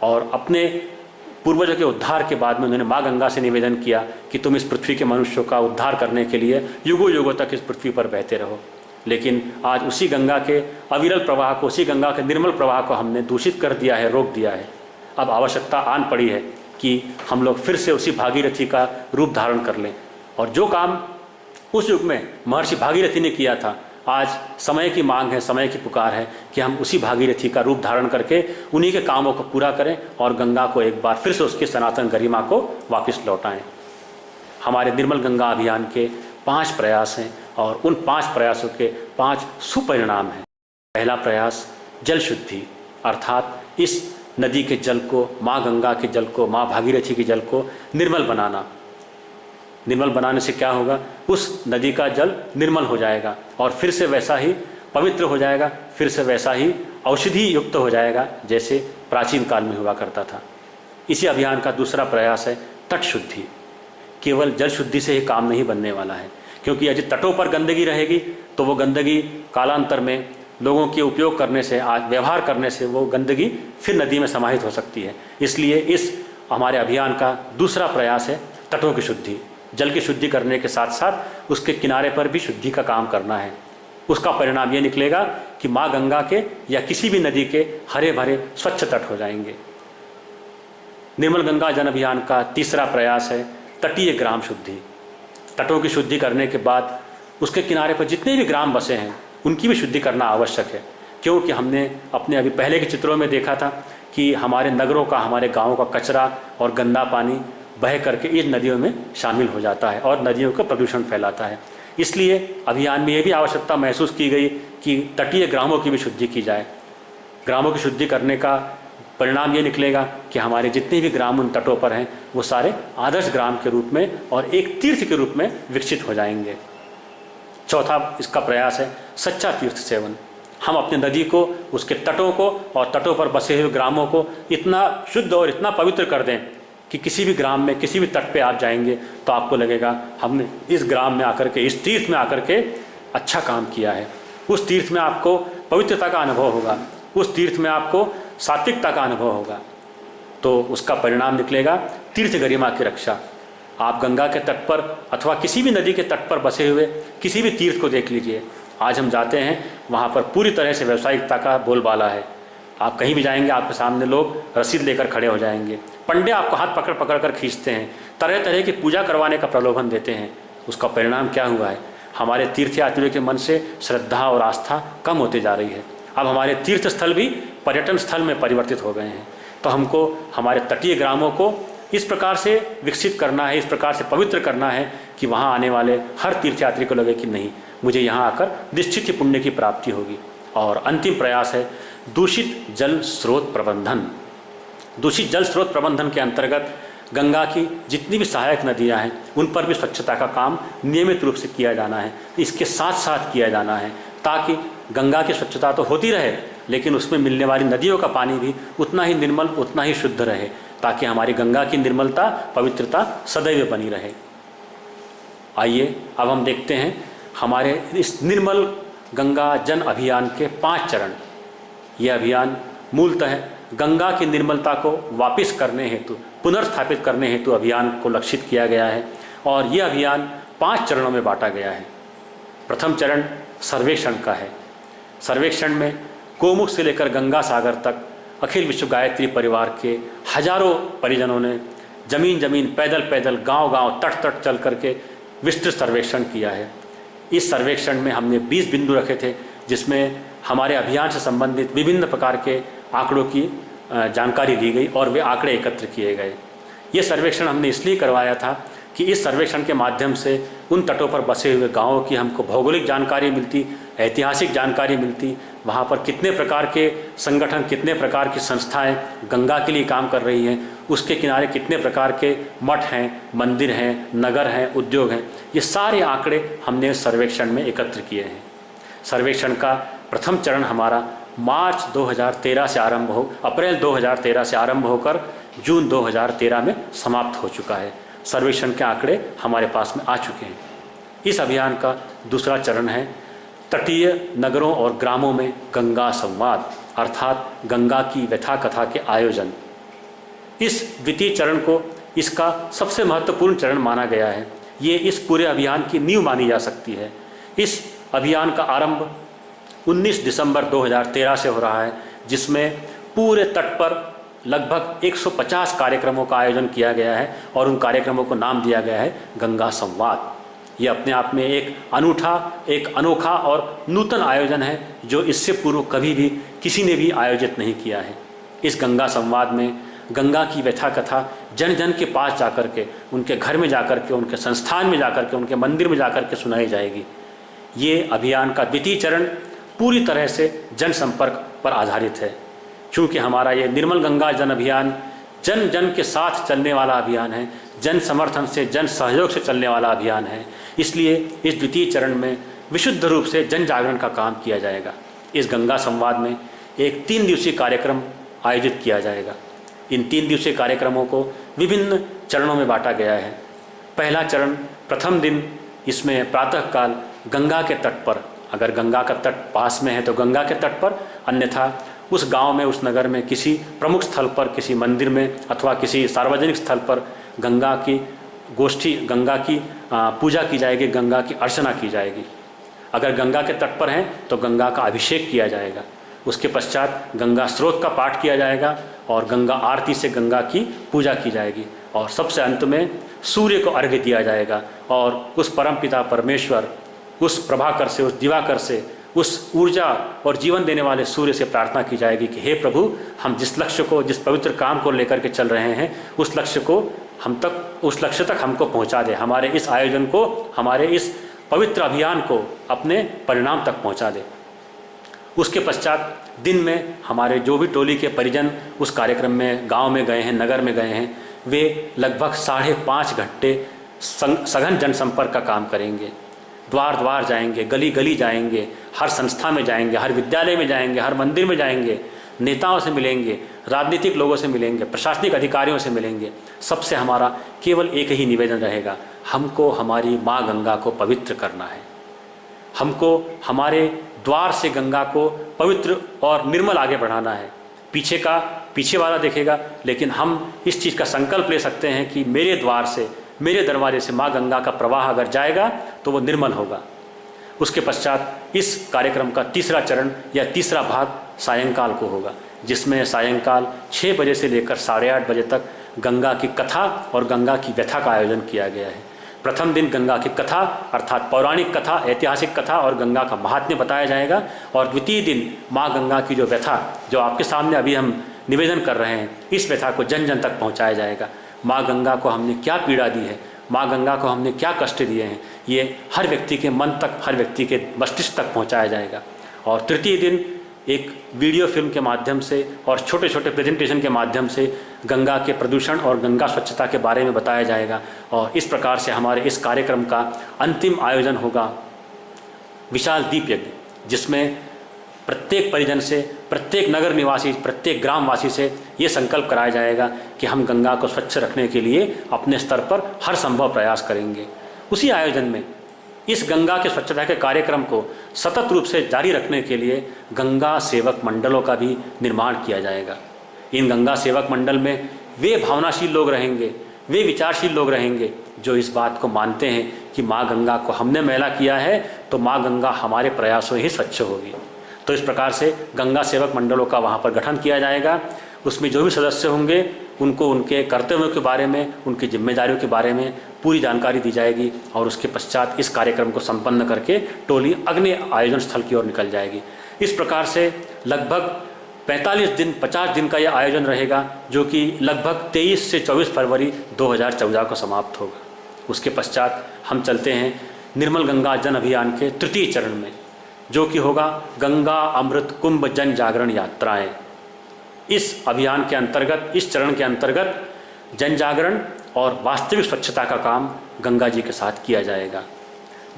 और अपने पूर्वजों के उद्धार के बाद में उन्होंने माँ गंगा से निवेदन किया कि तुम इस पृथ्वी के मनुष्यों का उद्धार करने के लिए युगों युगों तक इस पृथ्वी पर बहते रहो। लेकिन आज उसी गंगा के अविरल प्रवाह को, उसी गंगा के निर्मल प्रवाह को हमने दूषित कर दिया है, रोक दिया है। अब आवश्यकता आन पड़ी है कि हम लोग फिर से उसी भागीरथी का रूप धारण कर लें, और जो काम उस युग में महर्षि भागीरथी ने किया था, आज समय की मांग है, समय की पुकार है कि हम उसी भागीरथी का रूप धारण करके उन्हीं के कामों को पूरा करें और गंगा को एक बार फिर से उसकी सनातन गरिमा को वापस लौटाएं। हमारे निर्मल गंगा अभियान के 5 प्रयास हैं और उन 5 प्रयासों के 5 सुपरिणाम हैं। पहला प्रयास जल शुद्धि, अर्थात इस नदी के जल को, माँ गंगा के जल को, माँ भागीरथी के जल को निर्मल बनाना। निर्मल बनाने से क्या होगा? उस नदी का जल निर्मल हो जाएगा और फिर से वैसा ही पवित्र हो जाएगा, फिर से वैसा ही औषधि युक्त हो जाएगा जैसे प्राचीन काल में हुआ करता था। इसी अभियान का दूसरा प्रयास है तट शुद्धि। केवल जल शुद्धि से ही काम नहीं बनने वाला है, क्योंकि यदि तटों पर गंदगी रहेगी तो वो गंदगी कालांतर में लोगों के उपयोग करने से, व्यवहार करने से वो गंदगी फिर नदी में समाहित हो सकती है। इसलिए इस हमारे अभियान का दूसरा प्रयास है तटों की शुद्धि। जल की शुद्धि करने के साथ साथ उसके किनारे पर भी शुद्धि का काम करना है। उसका परिणाम ये निकलेगा कि माँ गंगा के या किसी भी नदी के हरे भरे स्वच्छ तट हो जाएंगे। निर्मल गंगा जन अभियान का तीसरा प्रयास है तटीय ग्राम शुद्धि। तटों की शुद्धि करने के बाद उसके किनारे पर जितने भी ग्राम बसे हैं उनकी भी शुद्धि करना आवश्यक है, क्योंकि हमने अपने अभी पहले के चित्रों में देखा था कि हमारे नगरों का, हमारे गाँवों का कचरा और गंदा पानी बह करके इन नदियों में शामिल हो जाता है और नदियों का प्रदूषण फैलाता है। इसलिए अभियान में ये भी आवश्यकता महसूस की गई कि तटीय ग्रामों की भी शुद्धि की जाए। ग्रामों की शुद्धि करने का परिणाम ये निकलेगा कि हमारे जितने भी ग्राम उन तटों पर हैं वो सारे आदर्श ग्राम के रूप में और एक तीर्थ के रूप में विकसित हो जाएंगे। चौथा इसका प्रयास है सच्चा तीर्थ सेवन। हम अपनी नदी को, उसके तटों को और तटों पर बसे हुए ग्रामों को इतना शुद्ध और इतना पवित्र कर दें कि किसी भी ग्राम में, किसी भी तट पे आप जाएंगे तो आपको लगेगा हमने इस ग्राम में आकर के, इस तीर्थ में आकर के अच्छा काम किया है। उस तीर्थ में आपको पवित्रता का अनुभव होगा, उस तीर्थ में आपको सात्विकता का अनुभव होगा। तो उसका परिणाम निकलेगा तीर्थ गरिमा की रक्षा। आप गंगा के तट पर अथवा किसी भी नदी के तट पर बसे हुए किसी भी तीर्थ को देख लीजिए। आज हम जाते हैं, वहाँ पर पूरी तरह से व्यावसायिकता का बोलबाला है। आप कहीं भी जाएंगे, आपके सामने लोग रसीद लेकर खड़े हो जाएंगे, पंडे आपको हाथ पकड़ पकड़ कर खींचते हैं, तरह तरह की पूजा करवाने का प्रलोभन देते हैं। उसका परिणाम क्या हुआ है? हमारे तीर्थयात्रियों के मन से श्रद्धा और आस्था कम होती जा रही है। अब हमारे तीर्थ स्थल भी पर्यटन स्थल में परिवर्तित हो गए हैं। तो हमको हमारे तटीय ग्रामों को इस प्रकार से विकसित करना है, इस प्रकार से पवित्र करना है कि वहाँ आने वाले हर तीर्थयात्री को लगे कि नहीं, मुझे यहाँ आकर निश्चित ही पुण्य की प्राप्ति होगी। और अंतिम प्रयास है दूषित जल स्रोत प्रबंधन। दूषित जल स्रोत प्रबंधन के अंतर्गत गंगा की जितनी भी सहायक नदियां हैं उन पर भी स्वच्छता का काम नियमित रूप से किया जाना है। इसके साथ साथ किया जाना है ताकि गंगा की स्वच्छता तो होती रहे, लेकिन उसमें मिलने वाली नदियों का पानी भी उतना ही निर्मल, उतना ही शुद्ध रहे, ताकि हमारी गंगा की निर्मलता, पवित्रता सदैव बनी रहे। आइए अब हम देखते हैं हमारे इस निर्मल गंगा जन अभियान के 5 चरण। यह अभियान मूलतः गंगा की निर्मलता को वापस करने हेतु, पुनर्स्थापित करने हेतु अभियान को लक्षित किया गया है और यह अभियान 5 चरणों में बांटा गया है। प्रथम चरण सर्वेक्षण का है। सर्वेक्षण में गोमुख से लेकर गंगा सागर तक अखिल विश्व गायत्री परिवार के हजारों परिजनों ने जमीन जमीन, पैदल पैदल, गांव गांव, तट तट चल करके विस्तृत सर्वेक्षण किया है। इस सर्वेक्षण में हमने 20 बिंदु रखे थे, जिसमें हमारे अभियान से संबंधित विभिन्न प्रकार के आंकड़ों की जानकारी ली गई और वे आंकड़े एकत्र किए गए। ये सर्वेक्षण हमने इसलिए करवाया था कि इस सर्वेक्षण के माध्यम से उन तटों पर बसे हुए गांवों की हमको भौगोलिक जानकारी मिलती, ऐतिहासिक जानकारी मिलती, वहाँ पर कितने प्रकार के संगठन, कितने प्रकार की संस्थाएं गंगा के लिए काम कर रही हैं, उसके किनारे कितने प्रकार के मठ हैं, मंदिर हैं, नगर हैं, उद्योग हैं। ये सारे आंकड़े हमने सर्वेक्षण में एकत्र किए हैं। सर्वेक्षण का प्रथम चरण हमारा मार्च 2013 से आरंभ हो, अप्रैल 2013 से आरंभ होकर जून 2013 में समाप्त हो चुका है। सर्वेक्षण के आंकड़े हमारे पास में आ चुके हैं। इस अभियान का दूसरा चरण है तटीय नगरों और ग्रामों में गंगा संवाद, अर्थात गंगा की व्यथा कथा के आयोजन। इस द्वितीय चरण को इसका सबसे महत्वपूर्ण चरण माना गया है। ये इस पूरे अभियान की नींव मानी जा सकती है। इस अभियान का आरंभ 19 दिसंबर 2013 से हो रहा है, जिसमें पूरे तट पर लगभग 150 कार्यक्रमों का आयोजन किया गया है और उन कार्यक्रमों को नाम दिया गया है गंगा संवाद। ये अपने आप में एक अनोखा और नूतन आयोजन है जो इससे पूर्व कभी भी किसी ने भी आयोजित नहीं किया है। इस गंगा संवाद में गंगा की व्यथा कथा जन जन के पास जाकर के, उनके घर में जाकर के, उनके संस्थान में जाकर के, उनके मंदिर में जाकर के सुनाई जाएगी। ये अभियान का द्वितीय चरण पूरी तरह से जनसंपर्क पर आधारित है। क्योंकि हमारा ये निर्मल गंगा जन अभियान जन जन के साथ चलने वाला अभियान है, जन समर्थन से, जन सहयोग से चलने वाला अभियान है, इसलिए इस द्वितीय चरण में विशुद्ध रूप से जन जागरण का काम किया जाएगा। इस गंगा संवाद में एक 3 दिवसीय कार्यक्रम आयोजित किया जाएगा। इन 3 दिवसीय कार्यक्रमों को विभिन्न चरणों में बांटा गया है। पहला चरण, प्रथम दिन, इसमें प्रातःकाल गंगा के तट पर, अगर गंगा का तट पास में है तो गंगा के तट पर, अन्यथा उस गांव में, उस नगर में किसी प्रमुख स्थल पर, किसी मंदिर में अथवा किसी सार्वजनिक स्थल पर गंगा की गोष्ठी, गंगा की पूजा की जाएगी, गंगा की अर्चना की जाएगी। अगर गंगा के तट पर हैं तो गंगा का अभिषेक किया जाएगा। उसके पश्चात गंगा स्रोत का पाठ किया जाएगा और गंगा आरती से गंगा की पूजा की जाएगी और सबसे अंत में सूर्य को अर्घ्य दिया जाएगा और उस परमपिता परमेश्वर, उस प्रभाकर से, उस दिवाकर से, उस ऊर्जा और जीवन देने वाले सूर्य से प्रार्थना की जाएगी कि हे प्रभु, हम जिस लक्ष्य को, जिस पवित्र काम को लेकर के चल रहे हैं, उस लक्ष्य तक हमको पहुंचा दे। हमारे इस आयोजन को, हमारे इस पवित्र अभियान को अपने परिणाम तक पहुंचा दे। उसके पश्चात दिन में हमारे जो भी टोली के परिजन उस कार्यक्रम में गांव में गए हैं, नगर में गए हैं, वे लगभग 5.5 घंटे सघन जनसंपर्क का काम करेंगे। द्वार द्वार जाएंगे, गली गली जाएंगे, हर संस्था में जाएंगे, हर विद्यालय में जाएंगे, हर मंदिर में जाएंगे, नेताओं से मिलेंगे, राजनीतिक लोगों से मिलेंगे, प्रशासनिक अधिकारियों से मिलेंगे। सबसे हमारा केवल एक ही निवेदन रहेगा, हमको हमारी माँ गंगा को पवित्र करना है। हमको हमारे द्वार से गंगा को पवित्र और निर्मल आगे बढ़ाना है। पीछे वाला देखेगा, लेकिन हम इस चीज़ का संकल्प ले सकते हैं कि मेरे द्वार से, मेरे दरवाजे से माँ गंगा का प्रवाह अगर जाएगा तो वो निर्मल होगा। उसके पश्चात इस कार्यक्रम का तीसरा चरण या तीसरा भाग सायंकाल को होगा, जिसमें सायंकाल 6 बजे से लेकर 8:30 बजे तक गंगा की कथा और गंगा की व्यथा का आयोजन किया गया है। प्रथम दिन गंगा की कथा अर्थात पौराणिक कथा, ऐतिहासिक कथा और गंगा का महात्म्य बताया जाएगा और द्वितीय दिन माँ गंगा की जो व्यथा, जो आपके सामने अभी हम निवेदन कर रहे हैं, इस व्यथा को जन जन तक पहुँचाया जाएगा। माँ गंगा को हमने क्या पीड़ा दी है, माँ गंगा को हमने क्या कष्ट दिए हैं, ये हर व्यक्ति के मन तक, हर व्यक्ति के मस्तिष्क तक पहुँचाया जाएगा। और तृतीय दिन एक वीडियो फिल्म के माध्यम से और छोटे छोटे प्रेजेंटेशन के माध्यम से गंगा के प्रदूषण और गंगा स्वच्छता के बारे में बताया जाएगा। और इस प्रकार से हमारे इस कार्यक्रम का अंतिम आयोजन होगा विशाल दीप यज्ञ, जिसमें प्रत्येक परिजन से, प्रत्येक नगर निवासी, प्रत्येक ग्रामवासी से ये संकल्प कराया जाएगा कि हम गंगा को स्वच्छ रखने के लिए अपने स्तर पर हर संभव प्रयास करेंगे। उसी आयोजन में इस गंगा के स्वच्छता के कार्यक्रम को सतत रूप से जारी रखने के लिए गंगा सेवक मंडलों का भी निर्माण किया जाएगा। इन गंगा सेवक मंडल में वे भावनाशील लोग रहेंगे, वे विचारशील लोग रहेंगे जो इस बात को मानते हैं कि माँ गंगा को हमने मैला किया है तो माँ गंगा हमारे प्रयासों ही स्वच्छ होगी। तो इस प्रकार से गंगा सेवक मंडलों का वहाँ पर गठन किया जाएगा। उसमें जो भी सदस्य होंगे उनको उनके कर्तव्यों के बारे में, उनकी जिम्मेदारियों के बारे में पूरी जानकारी दी जाएगी और उसके पश्चात इस कार्यक्रम को संपन्न करके टोली अगले आयोजन स्थल की ओर निकल जाएगी। इस प्रकार से लगभग 45 दिन, 50 दिन का यह आयोजन रहेगा, जो कि लगभग 23 से 24 फरवरी 2014 को समाप्त होगा। उसके पश्चात हम चलते हैं निर्मल गंगा जन अभियान के तृतीय चरण में, जो कि होगा गंगा अमृत कुंभ जन जागरण यात्राएं। इस अभियान के अंतर्गत, इस चरण के अंतर्गत जन जागरण और वास्तविक स्वच्छता का काम गंगा जी के साथ किया जाएगा।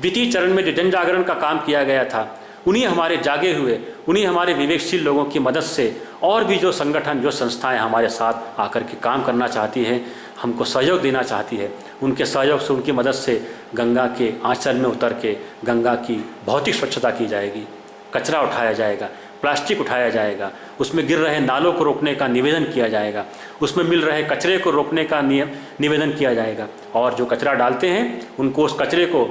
द्वितीय चरण में जो जन जागरण का काम किया गया था, उन्हीं हमारे जागे हुए, उन्हीं हमारे विवेकशील लोगों की मदद से और भी जो संगठन, जो संस्थाएं हमारे साथ आकर के काम करना चाहती हैं, हमको सहयोग देना चाहती है, उनके सहयोग से, उनकी मदद से गंगा के आंचल में उतर के गंगा की भौतिक स्वच्छता की जाएगी। कचरा उठाया जाएगा, प्लास्टिक उठाया जाएगा, उसमें गिर रहे नालों को रोकने का निवेदन किया जाएगा, उसमें मिल रहे कचरे को रोकने का निवेदन किया जाएगा और जो कचरा डालते हैं उनको उस कचरे को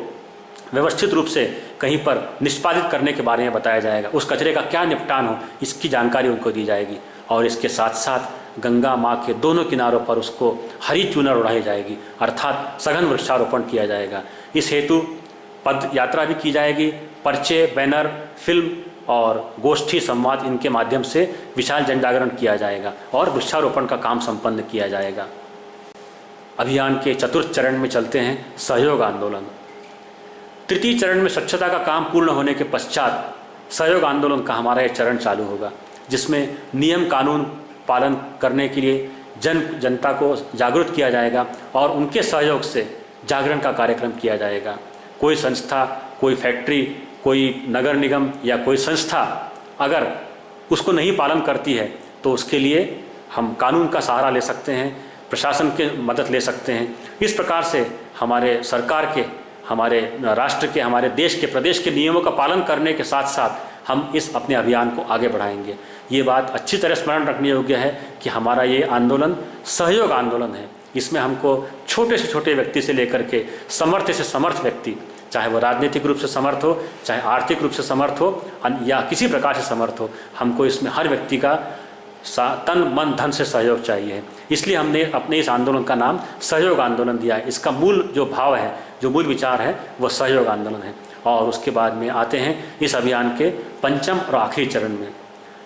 व्यवस्थित रूप से कहीं पर निष्पादित करने के बारे में बताया जाएगा। उस कचरे का क्या निपटान हो इसकी जानकारी उनको दी जाएगी। और इसके साथ साथ गंगा माँ के दोनों किनारों पर उसको हरी चूनर उड़ाई जाएगी, अर्थात सघन वृक्षारोपण किया जाएगा। इस हेतु पद यात्रा भी की जाएगी। पर्चे, बैनर, फिल्म और गोष्ठी संवाद इनके माध्यम से विशाल जन जागरण किया जाएगा और वृक्षारोपण का काम संपन्न किया जाएगा। अभियान के चतुर्थ चरण में चलते हैं, सहयोग आंदोलन। तृतीय चरण में स्वच्छता का काम पूर्ण होने के पश्चात सहयोग आंदोलन का हमारा यह चरण चालू होगा, जिसमें नियम कानून पालन करने के लिए जनता को जागरूक किया जाएगा और उनके सहयोग से जागरण का कार्यक्रम किया जाएगा। कोई संस्था, कोई फैक्ट्री, कोई नगर निगम या कोई संस्था अगर उसको नहीं पालन करती है तो उसके लिए हम कानून का सहारा ले सकते हैं, प्रशासन की मदद ले सकते हैं। इस प्रकार से हमारे सरकार के, हमारे राष्ट्र के, हमारे देश के, प्रदेश के नियमों का पालन करने के साथ साथ हम इस अपने अभियान को आगे बढ़ाएंगे। ये बात अच्छी तरह स्मरण रखने योग्य है कि हमारा ये आंदोलन सहयोग आंदोलन है। इसमें हमको छोटे से छोटे व्यक्ति से लेकर के समर्थ से समर्थ व्यक्ति, चाहे वो राजनीतिक रूप से समर्थ हो, चाहे आर्थिक रूप से समर्थ हो या किसी प्रकार से समर्थ हो, हमको इसमें हर व्यक्ति का तन मन धन से सहयोग चाहिए। इसलिए हमने अपने इस आंदोलन का नाम सहयोग आंदोलन दिया है। इसका मूल जो भाव है, जो मूल विचार है, वो सहयोग आंदोलन है। और उसके बाद में आते हैं इस अभियान के पंचम और आखिरी चरण में।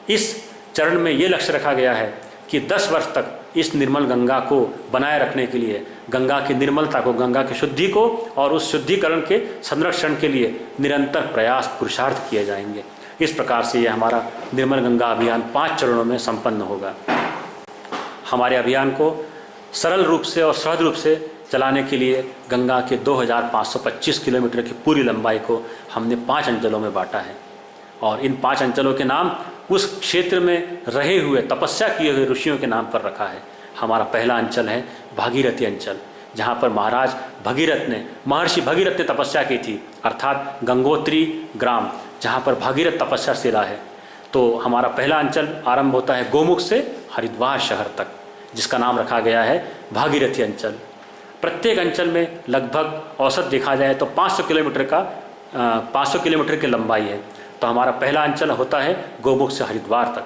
इस चरण में ये लक्ष्य रखा गया है कि 10 वर्ष तक इस निर्मल गंगा को बनाए रखने के लिए, गंगा की निर्मलता को, गंगा की शुद्धि को और उस शुद्धिकरण के संरक्षण के लिए निरंतर प्रयास, पुरुषार्थ किए जाएंगे। इस प्रकार से ये हमारा निर्मल गंगा अभियान 5 चरणों में संपन्न होगा। हमारे अभियान को सरल रूप से और सहज रूप से चलाने के लिए गंगा के 2525 किलोमीटर की पूरी लंबाई को हमने 5 अंचलों में बांटा है। और इन 5 अंचलों के नाम उस क्षेत्र में रहे हुए, तपस्या किए हुए ऋषियों के नाम पर रखा है। हमारा पहला अंचल है भागीरथी अंचल, जहाँ पर महाराज भगीरथ ने, महर्षि भगीरथ ने तपस्या की थी, अर्थात गंगोत्री ग्राम, जहाँ पर भागीरथ तपस्याशिला है। तो हमारा पहला अंचल आरंभ होता है गोमुख से हरिद्वार शहर तक, जिसका नाम रखा गया है भागीरथी अंचल। प्रत्येक अंचल में लगभग औसत देखा जाए तो 500 किलोमीटर की लंबाई है। तो हमारा पहला अंचल होता है गोमुख से हरिद्वार तक।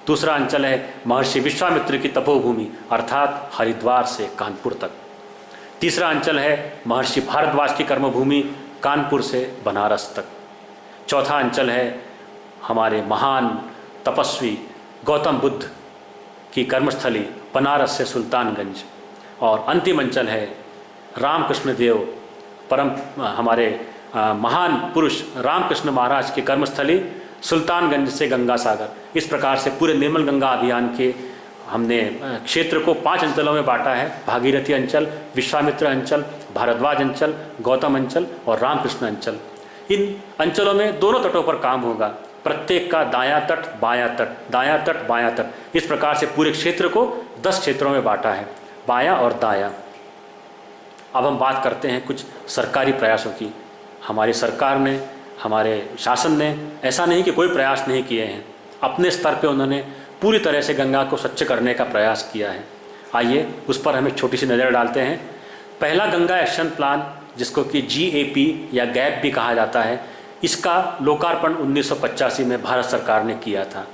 दूसरा अंचल है महर्षि विश्वामित्र की तपोभूमि, अर्थात हरिद्वार से कानपुर तक। तीसरा अंचल है महर्षि भारद्वाज की कर्मभूमि, कानपुर से बनारस तक। चौथा अंचल है हमारे महान तपस्वी गौतम बुद्ध की कर्मस्थली, बनारस से सुल्तानगंज। और अंतिम अंचल है रामकृष्ण देव, हमारे महान पुरुष रामकृष्ण महाराज की कर्मस्थली, सुल्तानगंज से गंगा सागर। इस प्रकार से पूरे निर्मल गंगा अभियान के हमने क्षेत्र को 5 अंचलों में बांटा है। भागीरथी अंचल, विश्वामित्र अंचल, भारद्वाज अंचल, गौतम अंचल और रामकृष्ण अंचल। इन अंचलों में दोनों तटों पर काम होगा, प्रत्येक का दायां तट, बायां तट, दायां तट, बायां तट। इस प्रकार से पूरे क्षेत्र को 10 क्षेत्रों में बांटा है, बायां और दायां। अब हम बात करते हैं कुछ सरकारी प्रयासों की। हमारी सरकार ने, हमारे शासन ने ऐसा नहीं कि कोई प्रयास नहीं किए हैं, अपने स्तर पे उन्होंने पूरी तरह से गंगा को स्वच्छ करने का प्रयास किया है। आइए उस पर हम एक छोटी सी नज़र डालते हैं। पहला गंगा एक्शन प्लान, जिसको कि GAP या गैप भी कहा जाता है, इसका लोकार्पण 1985 में भारत सरकार ने किया था।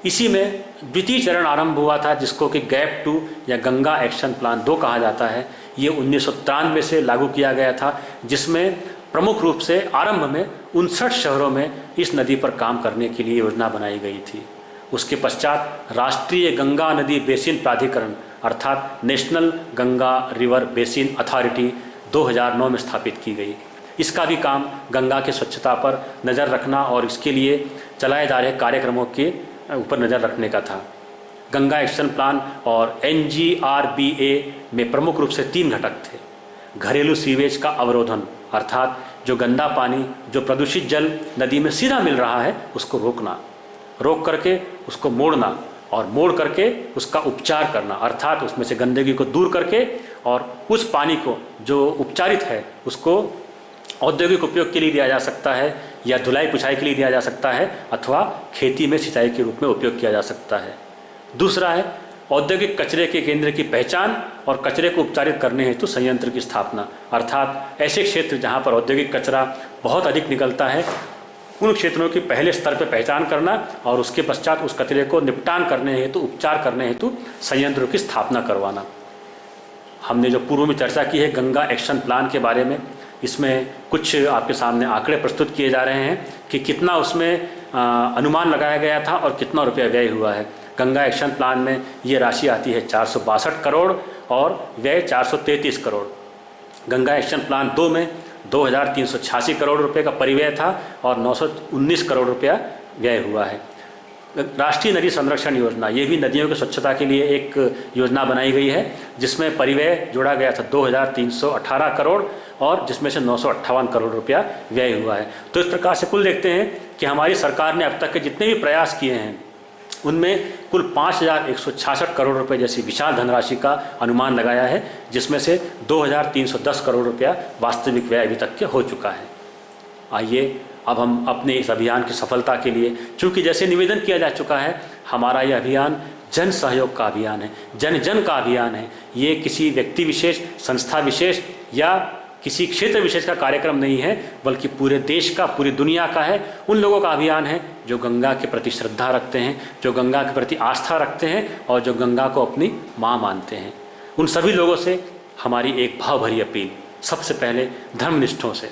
इसी में द्वितीय चरण आरंभ हुआ था, जिसको कि गैप 2 या गंगा एक्शन प्लान 2 कहा जाता है। ये 1993 से लागू किया गया था, जिसमें प्रमुख रूप से आरंभ में 59 शहरों में इस नदी पर काम करने के लिए योजना बनाई गई थी। उसके पश्चात राष्ट्रीय गंगा नदी बेसिन प्राधिकरण, अर्थात national Ganga river basin authority 2009 में स्थापित की गई। इसका भी काम गंगा की स्वच्छता पर नज़र रखना और इसके लिए चलाए जा रहे कार्यक्रमों के ऊपर नज़र रखने का था। गंगा एक्शन प्लान और NGRBA में प्रमुख रूप से 3 घटक थे। घरेलू सीवेज का अवरोधन, अर्थात जो गंदा पानी, जो प्रदूषित जल नदी में सीधा मिल रहा है, उसको रोकना, रोक करके उसको मोड़ना और मोड़ करके उसका उपचार करना, अर्थात उसमें से गंदगी को दूर करके और उस पानी को जो उपचारित है उसको औद्योगिक उपयोग के लिए दिया जा सकता है या धुलाई पुछाई के लिए दिया जा सकता है अथवा खेती में सिंचाई के रूप में उपयोग किया जा सकता है। दूसरा है औद्योगिक कचरे के केंद्र की पहचान और कचरे को उपचारित करने हेतु संयंत्र की स्थापना, अर्थात ऐसे क्षेत्र जहां पर औद्योगिक कचरा बहुत अधिक निकलता है उन क्षेत्रों की पहले स्तर पर पहचान करना और उसके पश्चात उस कचरे को निपटान करने हेतु, उपचार करने हेतु संयंत्रों की स्थापना करवाना। हमने जो पूर्व में चर्चा की है गंगा एक्शन प्लान के बारे में, इसमें कुछ आपके सामने आंकड़े प्रस्तुत किए जा रहे हैं कि कितना उसमें अनुमान लगाया गया था और कितना रुपया व्यय हुआ है। गंगा एक्शन प्लान में ये राशि आती है 462 करोड़ और व्यय 433 करोड़। गंगा एक्शन प्लान 2 में 2386 करोड़ रुपए का परिव्यय था और 919 करोड़ रुपया व्यय हुआ है। राष्ट्रीय नदी संरक्षण योजना, ये भी नदियों की स्वच्छता के लिए एक योजना बनाई गई है जिसमें परिव्यय जोड़ा गया था 2318 करोड़ और जिसमें से 958 करोड़ रुपया व्यय हुआ है। तो इस प्रकार से कुल देखते हैं कि हमारी सरकार ने अब तक के जितने भी प्रयास किए हैं उनमें कुल 5166 करोड़ रुपए जैसी विशाल धनराशि का अनुमान लगाया है, जिसमें से 2310 करोड़ रुपया वास्तविक व्यय अभी तक के हो चुका है। आइए अब हम अपने इस अभियान की सफलता के लिए, चूँकि जैसे निवेदन किया जा चुका है, हमारा यह अभियान जन सहयोग का अभियान है, जन जन का अभियान है। ये किसी व्यक्ति विशेष, संस्था विशेष या किसी क्षेत्र विशेष का कार्यक्रम नहीं है, बल्कि पूरे देश का, पूरी दुनिया का है। उन लोगों का अभियान है जो गंगा के प्रति श्रद्धा रखते हैं, जो गंगा के प्रति आस्था रखते हैं और जो गंगा को अपनी माँ मानते हैं। उन सभी लोगों से हमारी एक भाव भरी अपील, सबसे पहले धर्मनिष्ठों से।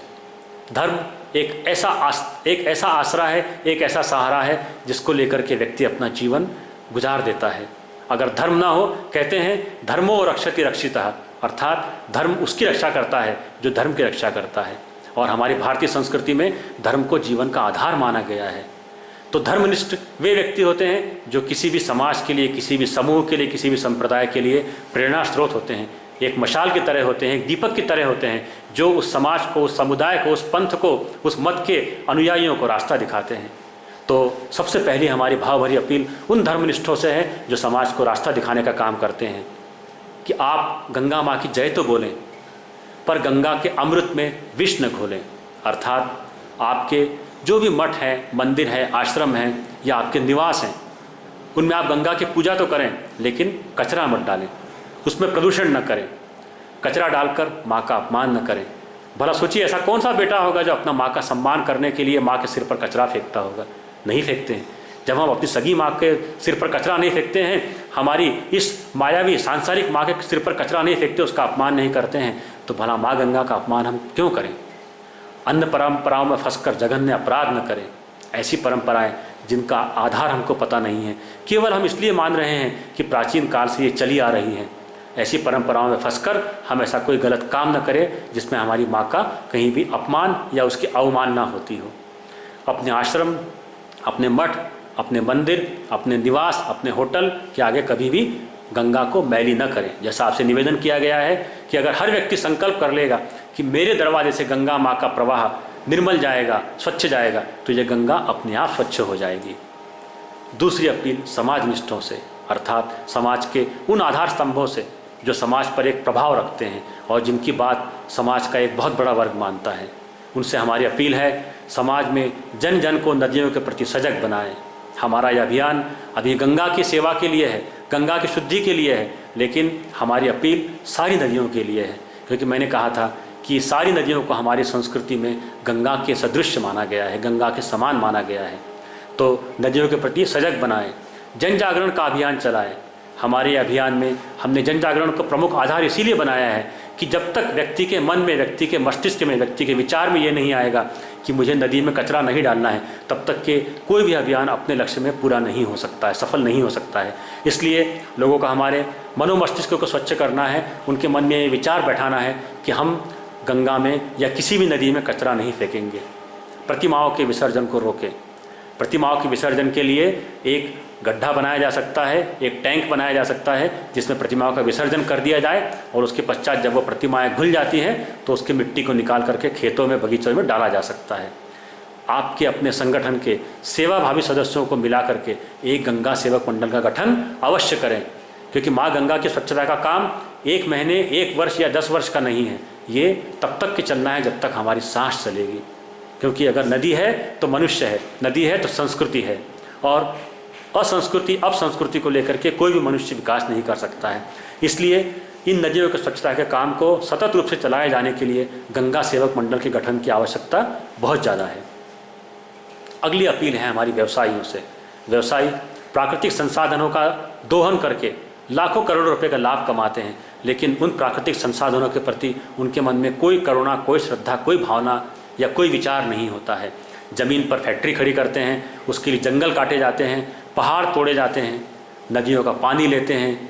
धर्म एक ऐसा आसरा है, एक ऐसा सहारा है जिसको लेकर के व्यक्ति अपना जीवन गुजार देता है। अगर धर्म ना हो, कहते हैं धर्मो रक्षति रक्षितः, अर्थात धर्म उसकी रक्षा करता है जो धर्म की रक्षा करता है। और हमारी भारतीय संस्कृति में धर्म को जीवन का आधार माना गया है। तो धर्मनिष्ठ वे व्यक्ति होते हैं जो किसी भी समाज के लिए, किसी भी समूह के लिए, किसी भी संप्रदाय के लिए प्रेरणा स्रोत होते हैं, एक मशाल की तरह होते हैं, एक दीपक की तरह होते हैं, जो उस समाज को, उस समुदाय को, उस पंथ को, उस मत के अनुयायियों को रास्ता दिखाते हैं। तो सबसे पहली हमारी भाव भरी अपील उन धर्मनिष्ठों से है जो समाज को रास्ता दिखाने का काम करते हैं कि आप गंगा माँ की जय तो बोलें, पर गंगा के अमृत में विष न घोलें। अर्थात आपके जो भी मठ हैं, मंदिर है, आश्रम हैं या आपके निवास हैं, उनमें आप गंगा की पूजा तो करें, लेकिन कचरा मत डालें, उसमें प्रदूषण न करें, कचरा डालकर माँ का अपमान न करें। भला सोचिए, ऐसा कौन सा बेटा होगा जो अपना माँ का सम्मान करने के लिए माँ के सिर पर कचरा फेंकता होगा? नहीं फेंकते हैं। जब हम अपनी सगी माँ के सिर पर कचरा नहीं फेंकते हैं, हमारी इस मायावी सांसारिक माँ के सिर पर कचरा नहीं फेंकते, उसका अपमान नहीं करते हैं, तो भला माँ गंगा का अपमान हम क्यों करें? अन्य परंपराओं में फंसकर जघन्य अपराध न करें। ऐसी परंपराएं जिनका आधार हमको पता नहीं है, केवल हम इसलिए मान रहे हैं कि प्राचीन काल से ये चली आ रही हैं, ऐसी परंपराओं में फंसकर हम ऐसा कोई गलत काम न करें जिसमें हमारी माँ का कहीं भी अपमान या उसकी अवमानना होती हो। अपने आश्रम, अपने मठ, अपने मंदिर, अपने निवास, अपने होटल के आगे कभी भी गंगा को मैली न करें। जैसा आपसे निवेदन किया गया है कि अगर हर व्यक्ति संकल्प कर लेगा कि मेरे दरवाजे से गंगा माँ का प्रवाह निर्मल जाएगा, स्वच्छ जाएगा, तो ये गंगा अपने आप स्वच्छ हो जाएगी। दूसरी अपील समाजनिष्ठों से, अर्थात समाज के उन आधार स्तंभों से जो समाज पर एक प्रभाव रखते हैं और जिनकी बात समाज का एक बहुत बड़ा वर्ग मानता है। उनसे हमारी अपील है, समाज में जन जन को नदियों के प्रति सजग बनाएं। हमारा यह अभियान अभी गंगा की सेवा के लिए है, गंगा की शुद्धि के लिए है, लेकिन हमारी अपील सारी नदियों के लिए है, क्योंकि मैंने कहा था कि सारी नदियों को हमारी संस्कृति में गंगा के सदृश माना गया है, गंगा के समान माना गया है। तो नदियों के प्रति सजग बनाएं, जन जागरण का अभियान चलाएं। हमारे अभियान में हमने जन जागरण को प्रमुख आधार इसीलिए बनाया है कि जब तक व्यक्ति के मन में, व्यक्ति के मस्तिष्क में, व्यक्ति के विचार में ये नहीं आएगा कि मुझे नदी में कचरा नहीं डालना है, तब तक के कोई भी अभियान अपने लक्ष्य में पूरा नहीं हो सकता है, सफल नहीं हो सकता है। इसलिए लोगों का, हमारे मनोमस्तिष्क को स्वच्छ करना है, उनके मन में ये विचार बैठाना है कि हम गंगा में या किसी भी नदी में कचरा नहीं फेंकेंगे। प्रतिमाओं के विसर्जन को रोकें। प्रतिमाओं के विसर्जन के लिए एक गड्ढा बनाया जा सकता है, एक टैंक बनाया जा सकता है जिसमें प्रतिमाओं का विसर्जन कर दिया जाए और उसके पश्चात जब वो प्रतिमाएं घुल जाती हैं तो उसकी मिट्टी को निकाल करके खेतों में, बगीचों में डाला जा सकता है। आपके अपने संगठन के सेवाभावी सदस्यों को मिला करके एक गंगा सेवक मंडल का गठन अवश्य करें, क्योंकि माँ गंगा की स्वच्छता का काम 1 महीने, 1 वर्ष या 10 वर्ष का नहीं है। ये तब तक के चलना है जब तक हमारी सांस चलेगी, क्योंकि अगर नदी है तो मनुष्य है, नदी है तो संस्कृति है। और असंस्कृति अपसंस्कृति को लेकर के कोई भी मनुष्य विकास नहीं कर सकता है। इसलिए इन नदियों की स्वच्छता के काम को सतत रूप से चलाए जाने के लिए गंगा सेवक मंडल के गठन की आवश्यकता बहुत ज़्यादा है। अगली अपील है हमारी व्यवसायियों से। व्यवसायी प्राकृतिक संसाधनों का दोहन करके लाखों करोड़ों रुपए का लाभ कमाते हैं, लेकिन उन प्राकृतिक संसाधनों के प्रति उनके मन में कोई करुणा, कोई श्रद्धा, कोई भावना या कोई विचार नहीं होता है। ज़मीन पर फैक्ट्री खड़ी करते हैं, उसके लिए जंगल काटे जाते हैं, पहाड़ तोड़े जाते हैं, नदियों का पानी लेते हैं,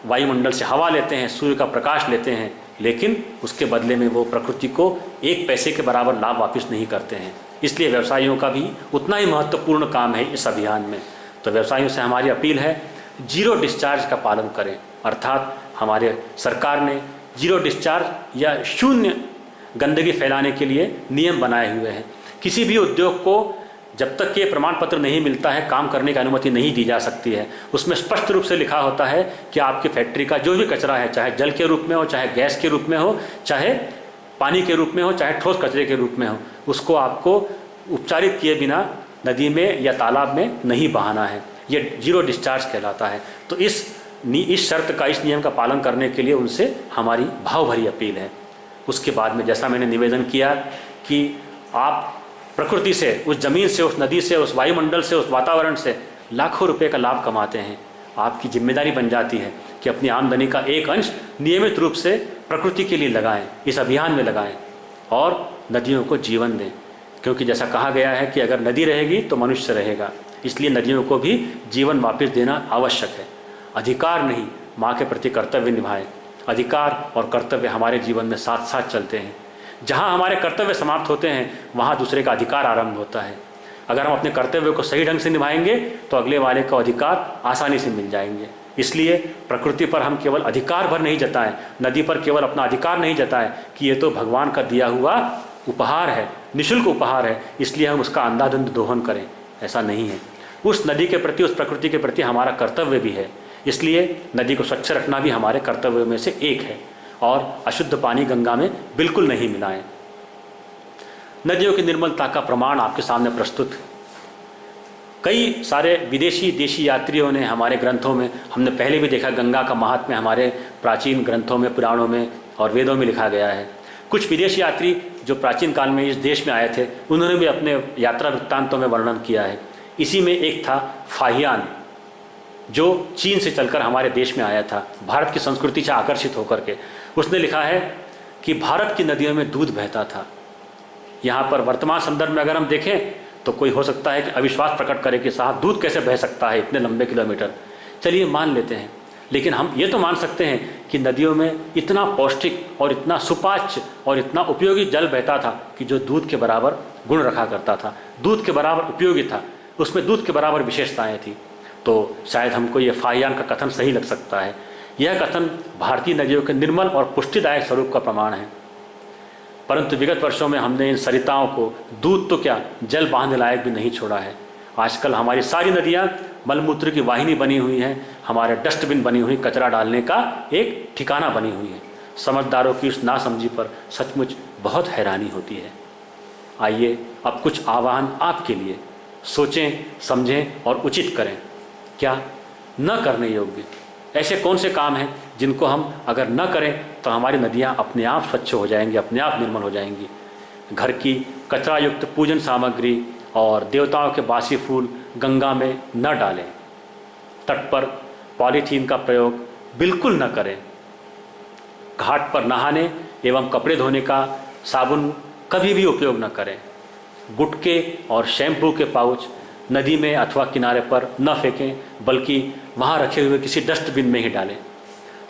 वायुमंडल से हवा लेते हैं, सूर्य का प्रकाश लेते हैं, लेकिन उसके बदले में वो प्रकृति को एक पैसे के बराबर लाभ वापस नहीं करते हैं। इसलिए व्यवसायियों का भी उतना ही महत्वपूर्ण काम है इस अभियान में। तो व्यवसायियों से हमारी अपील है, जीरो डिस्चार्ज का पालन करें। अर्थात हमारे सरकार ने जीरो डिस्चार्ज या शून्य गंदगी फैलाने के लिए नियम बनाए हुए हैं। किसी भी उद्योग को जब तक ये प्रमाण पत्र नहीं मिलता है काम करने की अनुमति नहीं दी जा सकती है। उसमें स्पष्ट रूप से लिखा होता है कि आपकी फैक्ट्री का जो भी कचरा है, चाहे जल के रूप में हो, चाहे गैस के रूप में हो, चाहे पानी के रूप में हो, चाहे ठोस कचरे के रूप में हो, उसको आपको उपचारित किए बिना नदी में या तालाब में नहीं बहाना है। ये जीरो डिस्चार्ज कहलाता है। तो इस शर्त का, इस नियम का पालन करने के लिए उनसे हमारी भावभरी अपील है। उसके बाद में जैसा मैंने निवेदन किया कि आप प्रकृति से, उस ज़मीन से, उस नदी से, उस वायुमंडल से, उस वातावरण से लाखों रुपए का लाभ कमाते हैं। आपकी जिम्मेदारी बन जाती है कि अपनी आमदनी का एक अंश नियमित रूप से प्रकृति के लिए लगाएं, इस अभियान में लगाएं और नदियों को जीवन दें। क्योंकि जैसा कहा गया है कि अगर नदी रहेगी तो मनुष्य रहेगा, इसलिए नदियों को भी जीवन वापस देना आवश्यक है। अधिकार नहीं, माँ के प्रति कर्तव्य निभाएं। अधिकार और कर्तव्य हमारे जीवन में साथ साथ चलते हैं। जहाँ हमारे कर्तव्य समाप्त होते हैं वहाँ दूसरे का अधिकार आरंभ होता है। अगर हम अपने कर्तव्य को सही ढंग से निभाएंगे तो अगले वाले को अधिकार आसानी से मिल जाएंगे। इसलिए प्रकृति पर हम केवल अधिकार भर नहीं जताएं, नदी पर केवल अपना अधिकार नहीं जताएं कि ये तो भगवान का दिया हुआ उपहार है, निःशुल्क उपहार है, इसलिए हम उसका अंधाधुंध दोहन करें। ऐसा नहीं है। उस नदी के प्रति, उस प्रकृति के प्रति हमारा कर्तव्य भी है। इसलिए नदी को स्वच्छ रखना भी हमारे कर्तव्यों में से एक है। और अशुद्ध पानी गंगा में बिल्कुल नहीं मिलाएं। नदियों की निर्मलता का प्रमाण आपके सामने प्रस्तुत है। कई सारे विदेशी देशी यात्रियों ने हमारे ग्रंथों में, हमने पहले भी देखा, गंगा का महात्म्य हमारे प्राचीन ग्रंथों में, पुराणों में और वेदों में लिखा गया है। कुछ विदेशी यात्री जो प्राचीन काल में इस देश में आए थे, उन्होंने भी अपने यात्रा वृत्तांतों में वर्णन किया है। इसी में एक था फाहियान, जो चीन से चलकर हमारे देश में आया था, भारत की संस्कृति से आकर्षित होकर के। उसने लिखा है कि भारत की नदियों में दूध बहता था। यहाँ पर वर्तमान संदर्भ में अगर हम देखें तो कोई हो सकता है कि अविश्वास प्रकट करे कि साहब दूध कैसे बह सकता है इतने लंबे किलोमीटर। चलिए मान लेते हैं, लेकिन हम ये तो मान सकते हैं कि नदियों में इतना पौष्टिक और इतना सुपाच्य और इतना उपयोगी जल बहता था कि जो दूध के बराबर गुण रखा करता था, दूध के बराबर उपयोगी था, उसमें दूध के बराबर विशेषताएँ थी। तो शायद हमको ये फाहियान का कथन सही लग सकता है। यह कथन भारतीय नदियों के निर्मल और पुष्टिदायक स्वरूप का प्रमाण है। परंतु विगत वर्षों में हमने इन सरिताओं को दूध तो क्या, जल बांधने लायक भी नहीं छोड़ा है। आजकल हमारी सारी नदियाँ मलमूत्र की वाहिनी बनी हुई हैं, हमारे डस्टबिन बनी हुई, कचरा डालने का एक ठिकाना बनी हुई है। समझदारों की उस नासमझी पर सचमुच बहुत हैरानी होती है। आइए अब कुछ आह्वान आपके लिए, सोचें, समझें और उचित करें। क्या न करने योग्य ऐसे कौन से काम हैं जिनको हम अगर न करें तो हमारी नदियाँ अपने आप स्वच्छ हो जाएंगी, अपने आप निर्मल हो जाएंगी। घर की कचरा युक्त पूजन सामग्री और देवताओं के बासी फूल गंगा में न डालें। तट पर पॉलीथीन का प्रयोग बिल्कुल न करें। घाट पर नहाने एवं कपड़े धोने का साबुन कभी भी उपयोग न करें। गुटके और शैम्पू के पाउच नदी में अथवा किनारे पर न फेंकें, बल्कि वहाँ रखे हुए किसी डस्टबिन में ही डालें।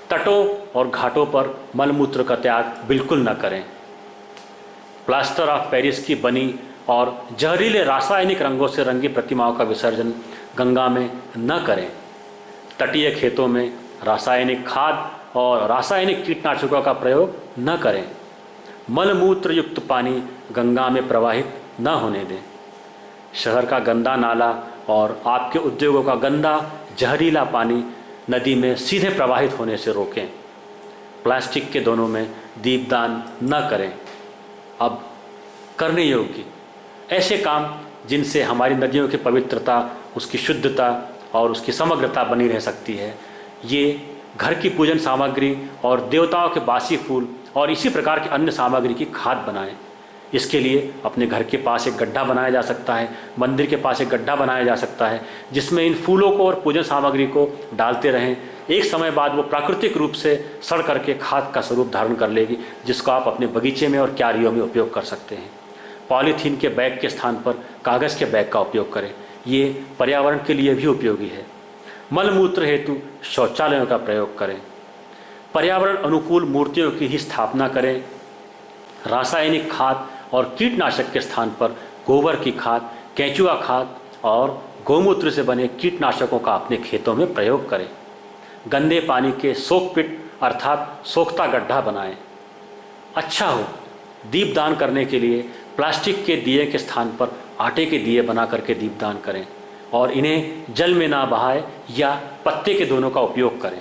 तटों और घाटों पर मलमूत्र का त्याग बिल्कुल न करें। प्लास्टर ऑफ पेरिस की बनी और जहरीले रासायनिक रंगों से रंगी प्रतिमाओं का विसर्जन गंगा में न करें। तटीय खेतों में रासायनिक खाद और रासायनिक कीटनाशकों का प्रयोग न करें। मलमूत्र युक्त पानी गंगा में प्रवाहित न होने दें। शहर का गंदा नाला और आपके उद्योगों का गंदा जहरीला पानी नदी में सीधे प्रवाहित होने से रोकें। प्लास्टिक के दोनों में दीपदान न करें। अब करने योग्य ऐसे काम जिनसे हमारी नदियों की पवित्रता, उसकी शुद्धता और उसकी समग्रता बनी रह सकती है। ये घर की पूजन सामग्री और देवताओं के बासी फूल और इसी प्रकार की अन्य सामग्री की खाद बनाएं। इसके लिए अपने घर के पास एक गड्ढा बनाया जा सकता है, मंदिर के पास एक गड्ढा बनाया जा सकता है, जिसमें इन फूलों को और पूजन सामग्री को डालते रहें। एक समय बाद वो प्राकृतिक रूप से सड़ करके खाद का स्वरूप धारण कर लेगी, जिसको आप अपने बगीचे में और क्यारियों में उपयोग कर सकते हैं। पॉलीथीन के बैग के स्थान पर कागज़ के बैग का उपयोग करें, ये पर्यावरण के लिए भी उपयोगी है। मलमूत्र हेतु शौचालयों का प्रयोग करें। पर्यावरण अनुकूल मूर्तियों की ही स्थापना करें। रासायनिक खाद और कीटनाशक के स्थान पर गोबर की खाद, केंचुआ खाद और गौमूत्र से बने कीटनाशकों का अपने खेतों में प्रयोग करें। गंदे पानी के सोख पिट अर्थात सोखता गड्ढा बनाएं। अच्छा हो, दीपदान करने के लिए प्लास्टिक के दिए के स्थान पर आटे के दिए बना करके दीपदान करें और इन्हें जल में ना बहाएं या पत्ते के दोनों का उपयोग करें।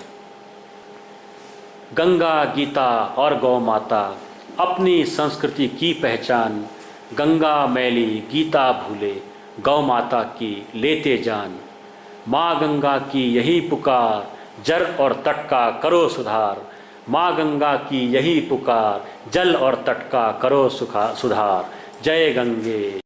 गंगा, गीता और गौ माता अपनी संस्कृति की पहचान। गंगा मैली गीता भूले, गौ माता की लेते जान। माँ गंगा की यही पुकार, जल और तट का करो सुधार। माँ गंगा की यही पुकार, जल और तट का करो सुधार। जय गंगे।